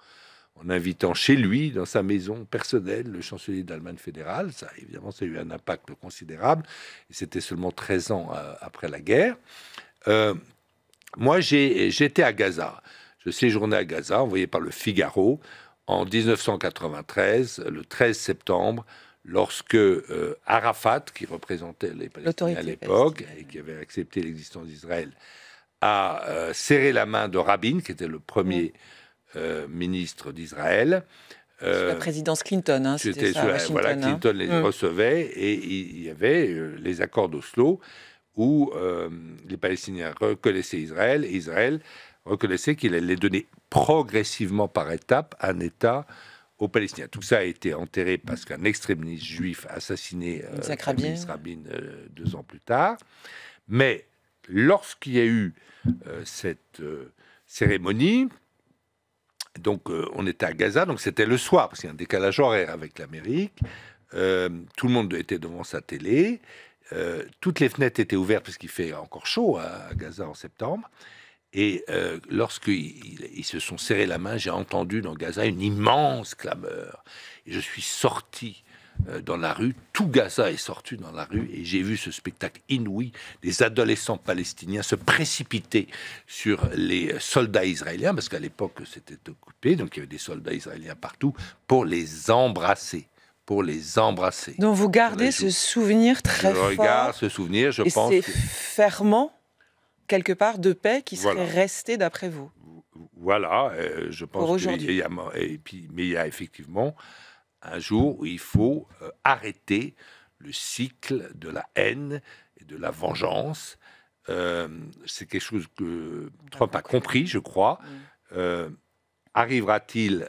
en invitant chez lui, dans sa maison personnelle, le chancelier d'Allemagne fédérale. Ça, évidemment, ça a eu un impact considérable. Et c'était seulement 13 ans après la guerre. Moi, j'étais à Gaza. Je séjournais à Gaza, envoyé par le Figaro, en 1993, le 13 septembre, lorsque Arafat, qui représentait les Palestiniens à l'époque et qui avait accepté l'existence d'Israël, a serré la main de Rabin, qui était le premier ministre d'Israël. Sous la présidence Clinton, c'était ça, Washington. Clinton les recevait, et il y avait les accords d'Oslo, où les Palestiniens reconnaissaient Israël, et Israël reconnaissait qu'il allait donner progressivement par étapes un État aux Palestiniens. Tout ça a été enterré parce qu'un extrémiste juif a assassiné Rabin 2 ans plus tard. Mais lorsqu'il y a eu cette cérémonie, donc on était à Gaza, donc c'était le soir, parce qu'il y a un décalage horaire avec l'Amérique, tout le monde était devant sa télé, toutes les fenêtres étaient ouvertes parce qu'il fait encore chaud à Gaza en septembre. Et lorsqu'ils se sont serrés la main, j'ai entendu dans Gaza une immense clameur. Et je suis sorti dans la rue, tout Gaza est sorti dans la rue, et j'ai vu ce spectacle inouï, des adolescents palestiniens se précipiter sur les soldats israéliens, parce qu'à l'époque c'était occupé, donc il y avait des soldats israéliens partout, pour les embrasser. Donc vous gardez ce souvenir très fort. Je regarde ce souvenir, je pense. Et c'est ferment, quelque part, de paix qui serait resté d'après vous. Voilà, je pense aujourd'hui. Mais il y a effectivement un jour où il faut arrêter le cycle de la haine et de la vengeance. C'est quelque chose que Trump a compris, je crois. Arrivera-t-il,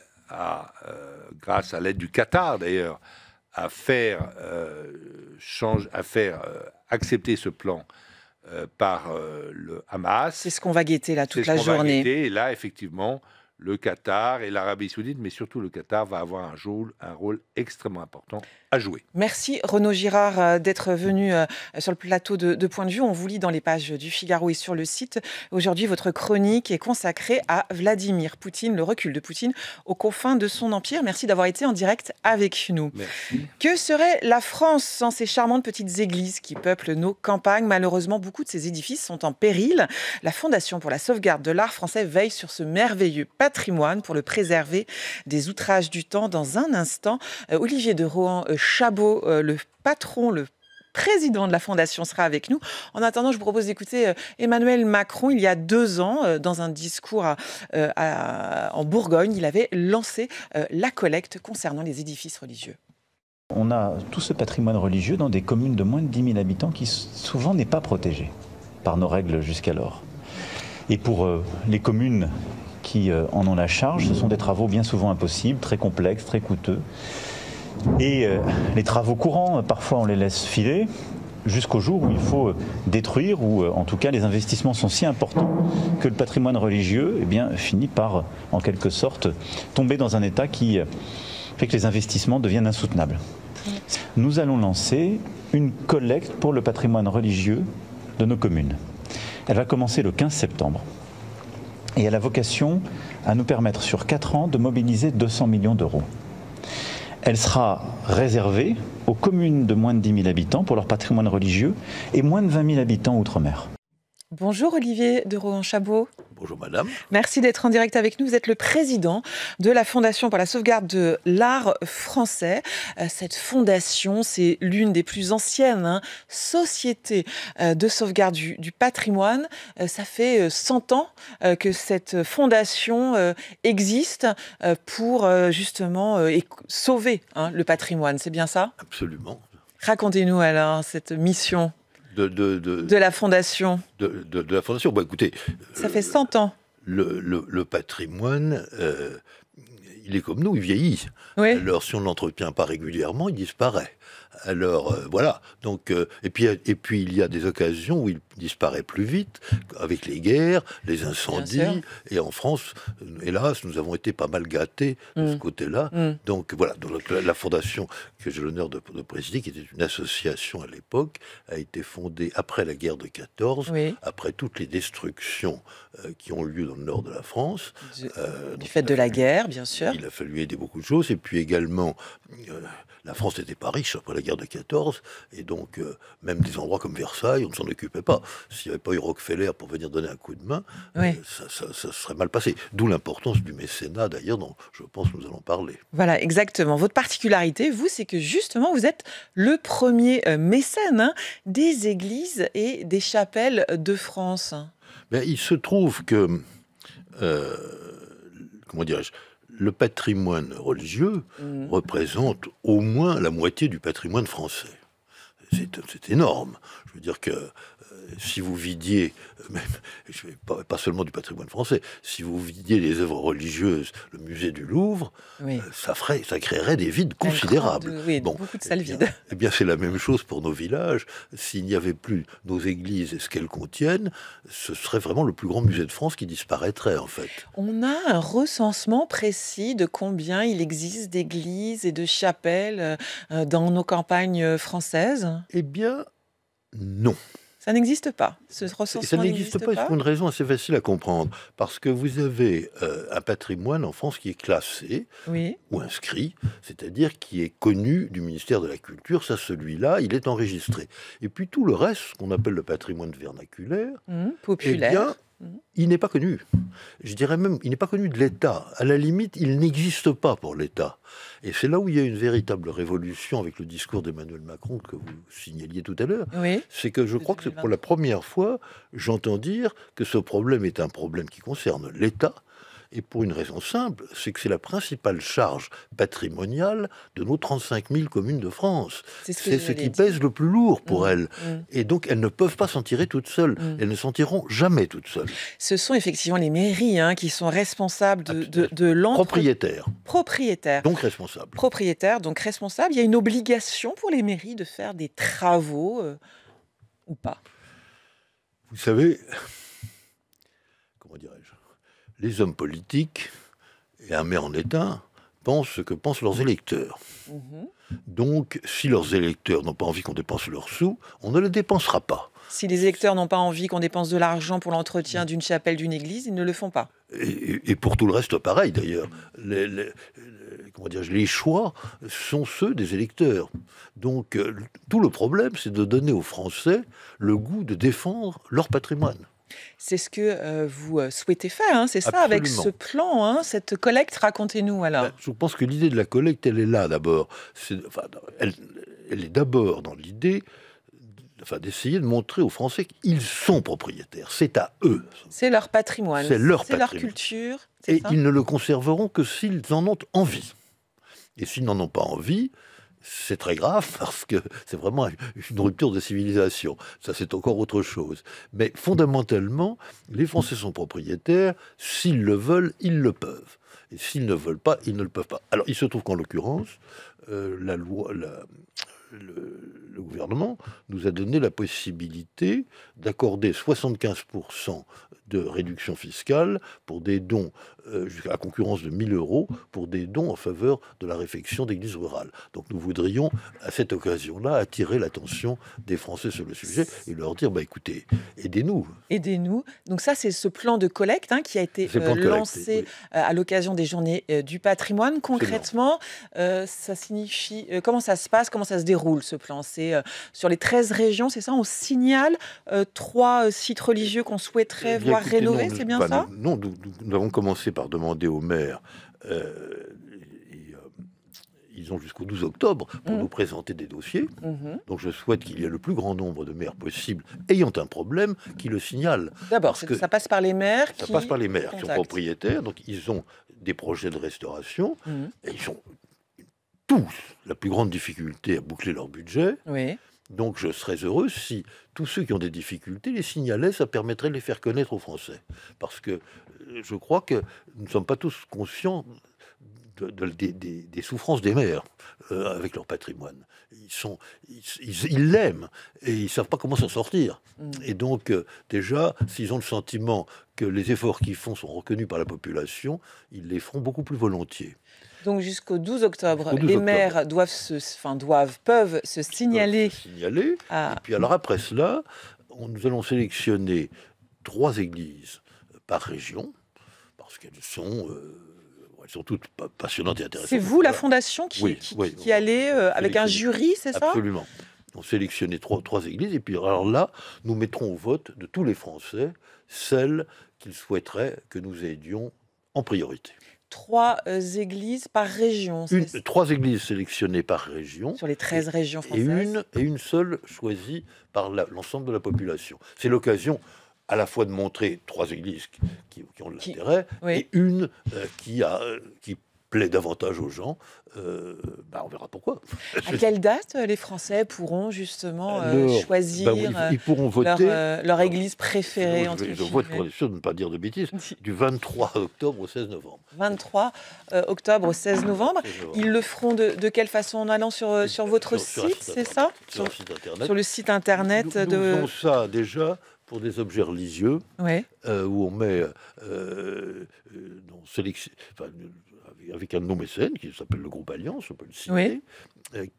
grâce à l'aide du Qatar d'ailleurs, à faire accepter ce plan par le Hamas? C'est ce qu'on va guetter là toute la journée. Et là, effectivement, le Qatar et l'Arabie Saoudite, mais surtout le Qatar, va avoir un rôle extrêmement important à jouer. Merci Renaud Girard d'être venu sur le plateau de Point de Vue. On vous lit dans les pages du Figaro et sur le site. Aujourd'hui, votre chronique est consacrée à Vladimir Poutine, le recul de Poutine aux confins de son empire. Merci d'avoir été en direct avec nous. Merci. Que serait la France sans ces charmantes petites églises qui peuplent nos campagnes? Malheureusement, beaucoup de ces édifices sont en péril. La Fondation pour la sauvegarde de l'art français veille sur ce merveilleux patrimoine pour le préserver des outrages du temps. Dans un instant, Olivier de Rohan-Chabot, le patron, le président de la Fondation, sera avec nous. En attendant, je vous propose d'écouter Emmanuel Macron. Il y a 2 ans, dans un discours en Bourgogne, il avait lancé la collecte concernant les édifices religieux. On a tout ce patrimoine religieux dans des communes de moins de 10 000 habitants qui souvent n'est pas protégé par nos règles jusqu'alors. Et pour les communes qui en ont la charge, ce sont des travaux bien souvent impossibles, très complexes, très coûteux. Et les travaux courants, parfois on les laisse filer jusqu'au jour où il faut détruire, ou en tout cas les investissements sont si importants que le patrimoine religieux finit par, en quelque sorte, tomber dans un état qui fait que les investissements deviennent insoutenables. Nous allons lancer une collecte pour le patrimoine religieux de nos communes. Elle va commencer le 15 septembre. Et elle a vocation à nous permettre sur 4 ans de mobiliser 200 millions d'euros. Elle sera réservée aux communes de moins de 10 000 habitants pour leur patrimoine religieux et moins de 20 000 habitants outre-mer. Bonjour Olivier de Rohan-Chabot. Bonjour madame. Merci d'être en direct avec nous. Vous êtes le président de la Fondation pour la sauvegarde de l'art français. Cette fondation, c'est l'une des plus anciennes sociétés de sauvegarde du patrimoine. Ça fait 100 ans que cette fondation existe pour justement sauver le patrimoine. C'est bien ça? Absolument. Racontez-nous alors cette mission. De la Fondation. De la Fondation. Bah, écoutez, ça fait 100 ans. Le patrimoine, il est comme nous, il vieillit. Oui. Alors, si on ne l'entretient pas régulièrement, il disparaît. Alors, voilà. Donc, et puis, il y a des occasions où il disparaît plus vite, avec les guerres, les incendies. Et en France, hélas, nous avons été pas mal gâtés de ce côté-là. Donc, voilà. Donc, la Fondation que j'ai l'honneur de présider, qui était une association à l'époque, a été fondée après la guerre de 14, après toutes les destructions qui ont eu lieu dans le nord de la France. Du fait de la guerre, bien sûr. Il a fallu aider beaucoup de choses. Et puis également, la France n'était pas riche après la guerre de 14. Et donc, même des endroits comme Versailles, on ne s'en occupait pas. S'il n'y avait pas eu Rockefeller pour venir donner un coup de main, ça serait mal passé. D'où l'importance du mécénat, d'ailleurs, dont je pense que nous allons parler. Voilà, exactement. Votre particularité, vous, c'est que justement, vous êtes le premier mécène des églises et des chapelles de France. Mais il se trouve que, comment dirais-je, le patrimoine religieux représente au moins la moitié du patrimoine français. C'est énorme. Je veux dire que si vous vidiez, même, pas seulement du patrimoine français, si vous vidiez les œuvres religieuses, le musée du Louvre, ça créerait des vides considérables. Beaucoup de salles vides. Eh bien, c'est la même chose pour nos villages. S'il n'y avait plus nos églises et ce qu'elles contiennent, ce serait vraiment le plus grand musée de France qui disparaîtrait, en fait. On a un recensement précis de combien il existe d'églises et de chapelles dans nos campagnes françaises? Eh bien, Non. Ça n'existe pas. Ce recensement Ça n'existe pas pour une raison assez facile à comprendre. Parce que vous avez un patrimoine en France qui est classé ou inscrit, c'est-à-dire qui est connu du ministère de la Culture. Ça, celui-là, il est enregistré. Et puis tout le reste, ce qu'on appelle le patrimoine vernaculaire, populaire, eh bien, il n'est pas connu. Je dirais même, il n'est pas connu de l'État. À la limite, il n'existe pas pour l'État. Et c'est là où il y a une véritable révolution avec le discours d'Emmanuel Macron que vous signaliez tout à l'heure. C'est que je crois que pour la première fois, j'entends dire que ce problème est un problème qui concerne l'État. Et pour une raison simple, c'est que c'est la principale charge patrimoniale de nos 35 000 communes de France. C'est ce qui pèse le plus lourd pour elles. Et donc, elles ne peuvent pas s'en tirer toutes seules. Elles ne s'en tireront jamais toutes seules. Ce sont effectivement les mairies qui sont responsables de Propriétaires. Propriétaires. Donc responsables. Propriétaires, donc responsables. Il y a une obligation pour les mairies de faire des travaux ou pas? Vous savez, comment dirais-je, les hommes politiques, et un maire en est un, pensent ce que pensent leurs électeurs. Donc, si leurs électeurs n'ont pas envie qu'on dépense leurs sous, on ne les dépensera pas. Si les électeurs n'ont pas envie qu'on dépense de l'argent pour l'entretien d'une chapelle, d'une église, ils ne le font pas. Et pour tout le reste, pareil d'ailleurs. Les choix sont ceux des électeurs. Donc, tout le problème, c'est de donner aux Français le goût de défendre leur patrimoine. C'est ce que vous souhaitez faire, c'est ça, avec ce plan, cette collecte. Racontez-nous alors. Je pense que l'idée de la collecte, elle est là d'abord. Elle est d'abord dans l'idée d'essayer de montrer aux Français qu'ils sont propriétaires. C'est à eux. C'est leur patrimoine. C'est leur culture. Et ils ne le conserveront que s'ils en ont envie. Et s'ils n'en ont pas envie, c'est très grave parce que c'est vraiment une rupture de civilisation. Ça, c'est encore autre chose. Mais fondamentalement, les Français sont propriétaires. S'ils le veulent, ils le peuvent. Et s'ils ne veulent pas, ils ne le peuvent pas. Alors, il se trouve qu'en l'occurrence, le gouvernement nous a donné la possibilité d'accorder 75% de réduction fiscale pour des dons, à concurrence de 1 000 euros, pour des dons en faveur de la réfection d'églises rurales. Donc nous voudrions, à cette occasion-là, attirer l'attention des Français sur le sujet et leur dire, écoutez, aidez-nous. Aidez-nous. Donc ça, c'est ce plan de collecte qui a été lancé à l'occasion des Journées du patrimoine. Concrètement, ça signifie... comment ça se passe? Comment ça se déroule, ce plan? C'est sur les 13 régions, c'est ça? On signale 3 sites religieux qu'on souhaiterait voir rénover, c'est bien ça? Non, nous avons commencé par demander aux maires, ils ont jusqu'au 12 octobre pour nous présenter des dossiers. Donc je souhaite qu'il y ait le plus grand nombre de maires possible ayant un problème qui le signalent. D'abord, ça passe par les maires qui sont propriétaires, donc ils ont des projets de restauration, et ils ont tous la plus grande difficulté à boucler leur budget. Donc je serais heureux si tous ceux qui ont des difficultés les signalaient, ça permettrait de les faire connaître aux Français. Parce que je crois que nous ne sommes pas tous conscients des souffrances des maires avec leur patrimoine. Ils l'aiment et ils ne savent pas comment s'en sortir. Et donc déjà, s'ils ont le sentiment que les efforts qu'ils font sont reconnus par la population, ils les feront beaucoup plus volontiers. Donc jusqu'au 12 octobre, les maires peuvent se signaler. Et puis alors après cela, nous allons sélectionner 3 églises par région, parce qu'elles sont toutes passionnantes et intéressantes. C'est vous, la fondation, qui allez avec un jury, c'est ça? Absolument. On sélectionnait 3 églises, et puis alors là, nous mettrons au vote de tous les Français celles qu'ils souhaiteraient que nous aidions en priorité. 3 églises par région. 3 églises sélectionnées par région. Sur les 13 régions françaises. Et une seule choisie par l'ensemble de la population. C'est l'occasion à la fois de montrer 3 églises qui ont de l'intérêt et une qui plaît davantage aux gens. On verra pourquoi. À quelle date les Français pourront justement choisir ils pourront voter, leur église préférée? Je vote pour être sûr de ne pas dire de bêtises, du 23 octobre au 16 novembre. 23 octobre au 16 novembre. Ils le feront de quelle façon? En allant sur votre site, c'est ça? Sur le site internet nous faisons ça déjà pour des objets religieux, où on met avec un nom mécène qui s'appelle le groupe Alliance, on peut le citer,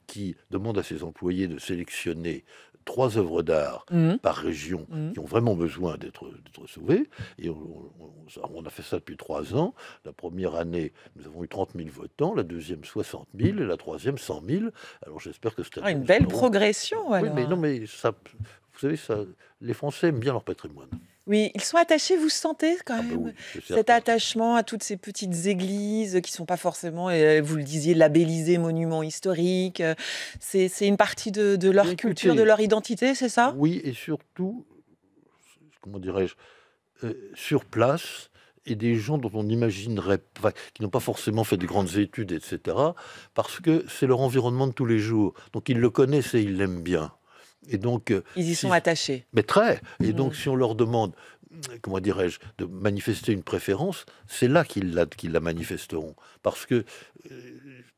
qui demande à ses employés de sélectionner 3 œuvres d'art par région qui ont vraiment besoin d'être sauvées. Et on a fait ça depuis 3 ans. La première année, nous avons eu 30 000 votants, la deuxième 60 000 et la troisième 100 000. Alors j'espère que c'est une belle progression. Alors. Oui, mais non, mais ça, vous savez, ça, les Français aiment bien leur patrimoine. Oui, ils sont attachés, vous sentez quand même oui, cet attachement à toutes ces petites églises qui ne sont pas forcément, vous le disiez, labellisées monuments historiques. C'est une partie de leur culture, de leur identité, c'est ça? Oui, et surtout, comment dirais-je, sur place, et des gens dont on imaginerait, qui n'ont pas forcément fait de grandes études, etc., parce que c'est leur environnement de tous les jours. Donc ils le connaissent et ils l'aiment bien. Et donc, ils y sont attachés. Mais très. Et donc, si on leur demande, comment dirais-je, de manifester une préférence, c'est là qu'ils la manifesteront. Parce que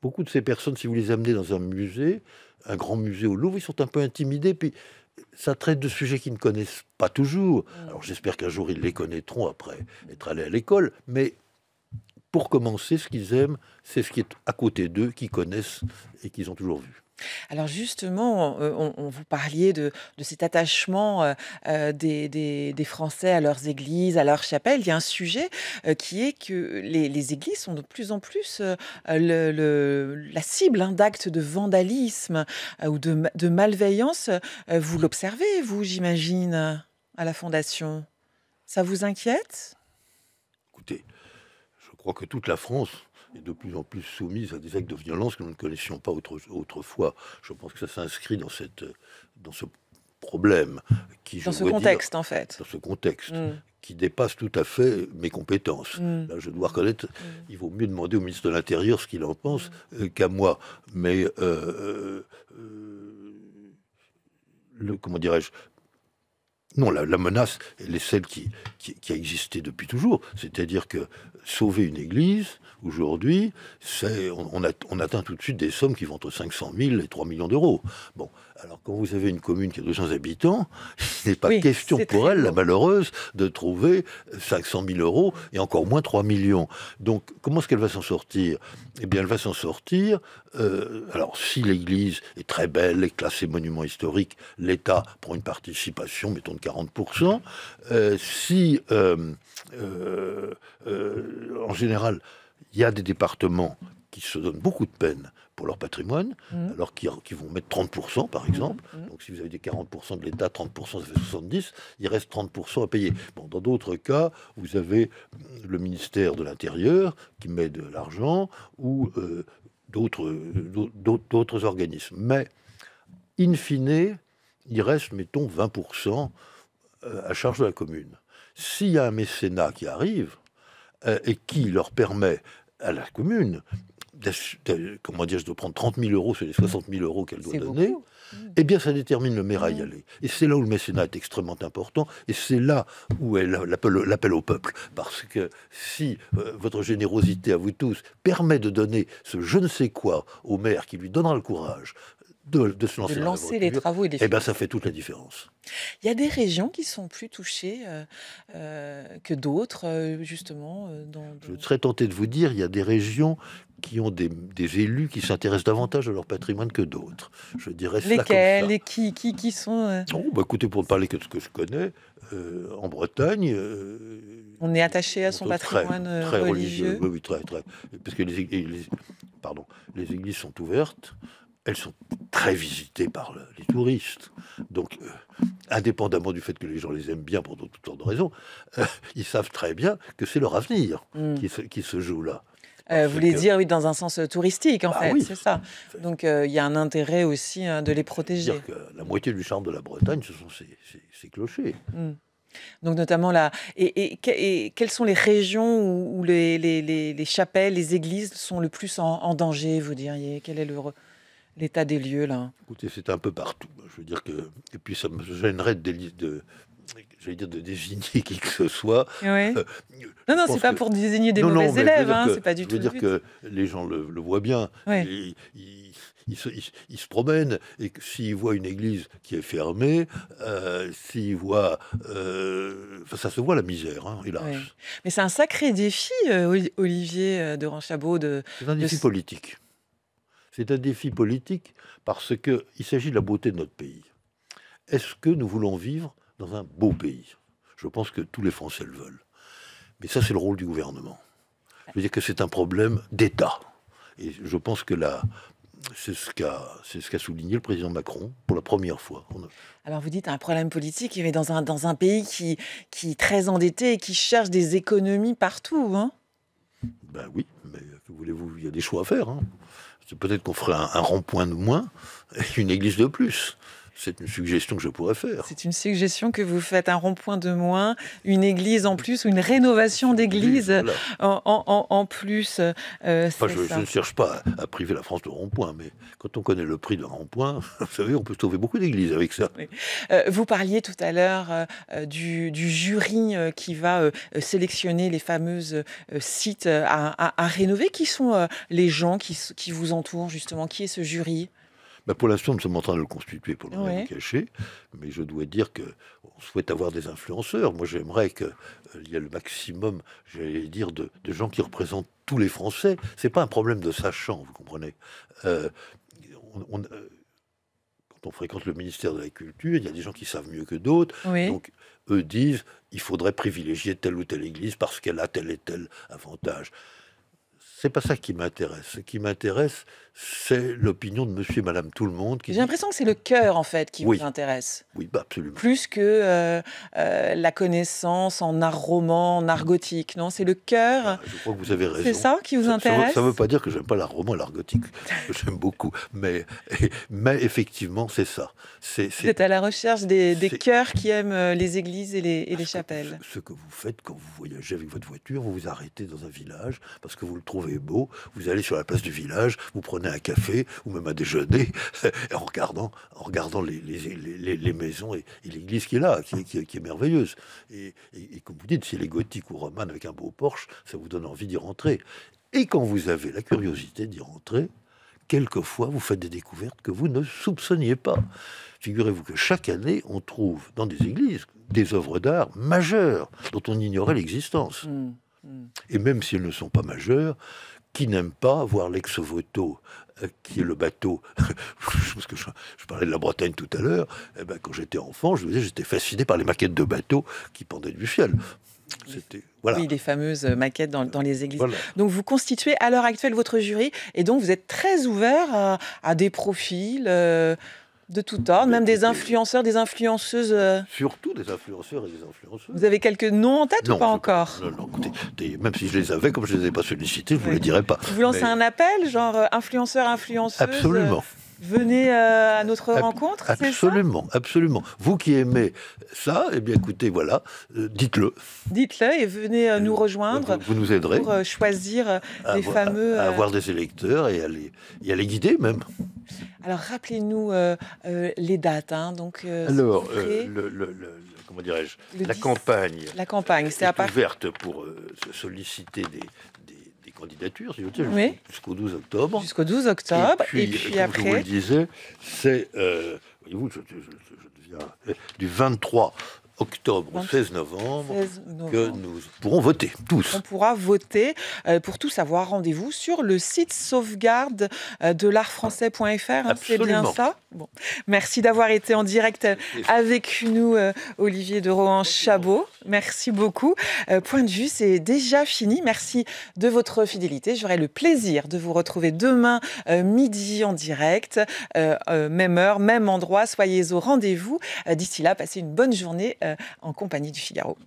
beaucoup de ces personnes, si vous les amenez dans un musée, un grand musée au Louvre, ils sont un peu intimidés. Puis, ça traite de sujets qu'ils ne connaissent pas toujours. Alors, j'espère qu'un jour, ils les connaîtront après être allés à l'école. Mais pour commencer, ce qu'ils aiment, c'est ce qui est à côté d'eux, qu'ils connaissent et qu'ils ont toujours vu. Alors justement, on vous parliez de cet attachement des Français à leurs églises, à leurs chapelles. Il y a un sujet qui est que les églises sont de plus en plus la cible d'actes de vandalisme ou de malveillance. Vous l'observez, vous, j'imagine, à la Fondation. Ça vous inquiète? Écoutez, je crois que toute la France est de plus en plus soumise à des actes de violence que nous ne connaissions pas autrefois. Je pense que ça s'inscrit dans ce problème qui, dans ce contexte, en fait. Dans ce contexte qui dépasse tout à fait mes compétences. Là, je dois reconnaître, il vaut mieux demander au ministre de l'Intérieur ce qu'il en pense qu'à moi. Mais, comment dirais-je, non, la menace, elle est celle qui a existé depuis toujours. C'est-à-dire que sauver une église, aujourd'hui, on atteint tout de suite des sommes qui vont entre 500 000 et 3 millions d'euros. Bon, alors quand vous avez une commune qui a 200 habitants, il n'est pas question pour elle, la malheureuse, de trouver 500 000 euros et encore moins 3 millions. Donc, comment est-ce qu'elle va s'en sortir? Eh bien, elle va s'en sortir. Alors, si l'église est très belle, est classée monument historique, l'État prend une participation, mettons, de 40%. En général, il y a des départements qui se donnent beaucoup de peine pour leur patrimoine, alors qu'ils vont mettre 30%, par exemple. Donc, si vous avez des 40% de l'État, 30%, ça fait 70%, il reste 30% à payer. Bon, dans d'autres cas, vous avez le ministère de l'Intérieur qui met de l'argent ou d'autres organismes. Mais, in fine, il reste, mettons, 20% à charge de la commune. S'il y a un mécénat qui arrive et qui leur permet à la commune, comment dire, je dois prendre 30 000 euros sur les 60 000 euros qu'elle doit donner, eh bien, ça détermine le maire à y aller. Et c'est là où le mécénat est extrêmement important, et c'est là où est l'appel au peuple. Parce que si votre générosité à vous tous permet de donner ce je ne sais quoi au maire qui lui donnera le courage de se lancer, les travaux et eh bien, ça fait toute la différence. Il y a des régions qui sont plus touchées que d'autres, justement. Je serais tenté de vous dire, il y a des régions qui ont des élus qui s'intéressent davantage à leur patrimoine que d'autres. Je dirais cela comme ça. Lesquels? Qui sont écoutez, pour ne parler que de ce que je connais, en Bretagne... on est attaché à son patrimoine très religieux. Oui, très. Parce que les églises sont ouvertes. Elles sont très visitées par les touristes. Donc, indépendamment du fait que les gens les aiment bien pour toutes sortes de raisons, ils savent très bien que c'est leur avenir qui se joue là. Vous voulez dire, oui, dans un sens touristique, en fait, oui. C'est ça. Donc, il y a un intérêt aussi de les protéger. C'est-à-dire que la moitié du charme de la Bretagne, ce sont ces clochers. Donc, notamment là. Et quelles sont les régions où les chapelles, les églises sont le plus en danger, vous diriez? Quel est l'état des lieux, là? Écoutez, c'est un peu partout. Je veux dire que... Et puis, ça me gênerait de désigner qui que ce soit. Oui. Non, c'est pas pour désigner des mauvais élèves, c'est pas du tout le but. Je veux dire que les gens le voient bien. Ouais. Ils se promènent, et s'ils voient une église qui est fermée, s'ils voient... ça se voit, la misère, hélas. Ouais. Mais c'est un sacré défi, Olivier de Ranchabot. C'est un défi politique. C'est un défi politique parce qu'il s'agit de la beauté de notre pays. est-ce que nous voulons vivre dans un beau pays? Je pense que tous les Français le veulent. Mais ça, c'est le rôle du gouvernement. Je veux dire que c'est un problème d'État. Et je pense que là, c'est ce qu'a souligné le président Macron pour la première fois. Alors vous dites un problème politique, mais dans un pays qui est très endetté et qui cherche des économies partout, hein? Ben oui, mais que voulez-vous, il y a des choix à faire. Hein. Peut-être qu'on ferait un rond-point de moins et une église de plus. C'est une suggestion que je pourrais faire. C'est une suggestion que vous faites, un rond-point de moins, une église en plus, ou une rénovation d'église voilà. en plus. Enfin, je ne cherche pas à priver la France de rond-point, mais quand on connaît le prix d'un rond-point, vous savez, on peut sauver beaucoup d'églises avec ça. Oui. Vous parliez tout à l'heure du jury qui va sélectionner les fameuses sites à rénover. Qui sont les gens qui vous entourent, justement? Qui est ce jury? Pour l'instant, nous sommes en train de le constituer pour ne rien vous cacher, mais je dois dire qu'on souhaite avoir des influenceurs. Moi, j'aimerais qu'il y ait le maximum, j'allais dire, de gens qui représentent tous les Français. C'est pas un problème de sachant, vous comprenez. Quand on fréquente le ministère de la Culture, il y a des gens qui savent mieux que d'autres. Oui. Donc, eux disent il faudrait privilégier telle ou telle église parce qu'elle a tel et tel avantage. C'est pas ça qui m'intéresse. Ce qui m'intéresse, c'est l'opinion de monsieur et madame tout le monde. J'ai l'impression que c'est le cœur, en fait, qui vous intéresse. Oui, absolument. Plus que la connaissance en art roman, en art gothique, non? C'est le cœur. Je crois que vous avez raison. C'est ça qui vous intéresse? Ça ne veut pas dire que j'aime pas l'art roman et l'art gothique. J'aime beaucoup. Mais effectivement, c'est ça. Vous êtes à la recherche des cœurs qui aiment les églises et les chapelles. Ce que vous faites quand vous voyagez avec votre voiture, vous vous arrêtez dans un village parce que vous le trouvez beau, vous allez sur la place du village, vous prenez un café ou même un déjeuner en regardant les maisons et l'église qui est là, qui est merveilleuse. Et comme vous dites, si elle est gothique ou romane avec un beau porche, ça vous donne envie d'y rentrer. Et quand vous avez la curiosité d'y rentrer, quelquefois vous faites des découvertes que vous ne soupçonniez pas. Figurez-vous que chaque année, on trouve dans des églises des œuvres d'art majeures dont on ignorait l'existence. Et même si elles ne sont pas majeures, qui n'aime pas voir l'ex-voto, qui est le bateau, parce que je parlais de la Bretagne tout à l'heure, quand j'étais enfant, j'étais fasciné par les maquettes de bateaux qui pendaient du ciel. Voilà. Oui, les fameuses maquettes dans les églises. Voilà. Donc vous constituez à l'heure actuelle votre jury, et donc vous êtes très ouvert à des profils de tout ordre, même des influenceurs, des influenceuses. Surtout des influenceurs et des influenceuses. Vous avez quelques noms en tête ou pas encore? Non, écoutez, même si je les avais, comme je ne les ai pas sollicités, je ne vous les dirais pas. Vous lancez un appel, genre influenceur, influenceuse? Absolument. Venez à notre rencontre, c'est ça? Absolument, absolument. Vous qui aimez ça, eh bien écoutez, voilà, dites-le. Dites-le et venez nous rejoindre. Vous nous aiderez. Pour choisir les fameux... À avoir des électeurs et à les guider même. Alors rappelez-nous les dates. Donc, alors, comment dirais-je, la campagne. La campagne, c'est ouverte pour solliciter des candidatures, si je veux dire, jusqu'au 12 octobre. Jusqu'au 12 octobre. Et puis après... Comme je vous le disais, c'est, voyez-vous, je deviens du 23 octobre au 16 novembre, que nous pourrons voter, tous. On pourra voter. Pour tout savoir, rendez-vous sur le site sauvegarde de l'artfrançais.fr. C'est bien ça? Bon. Merci d'avoir été en direct avec nous, Olivier de Rohan-Chabot. Merci beaucoup. Point de vue, c'est déjà fini. Merci de votre fidélité. J'aurai le plaisir de vous retrouver demain midi en direct. Même heure, même endroit. Soyez au rendez-vous. D'ici là, passez une bonne journée en compagnie du Figaro.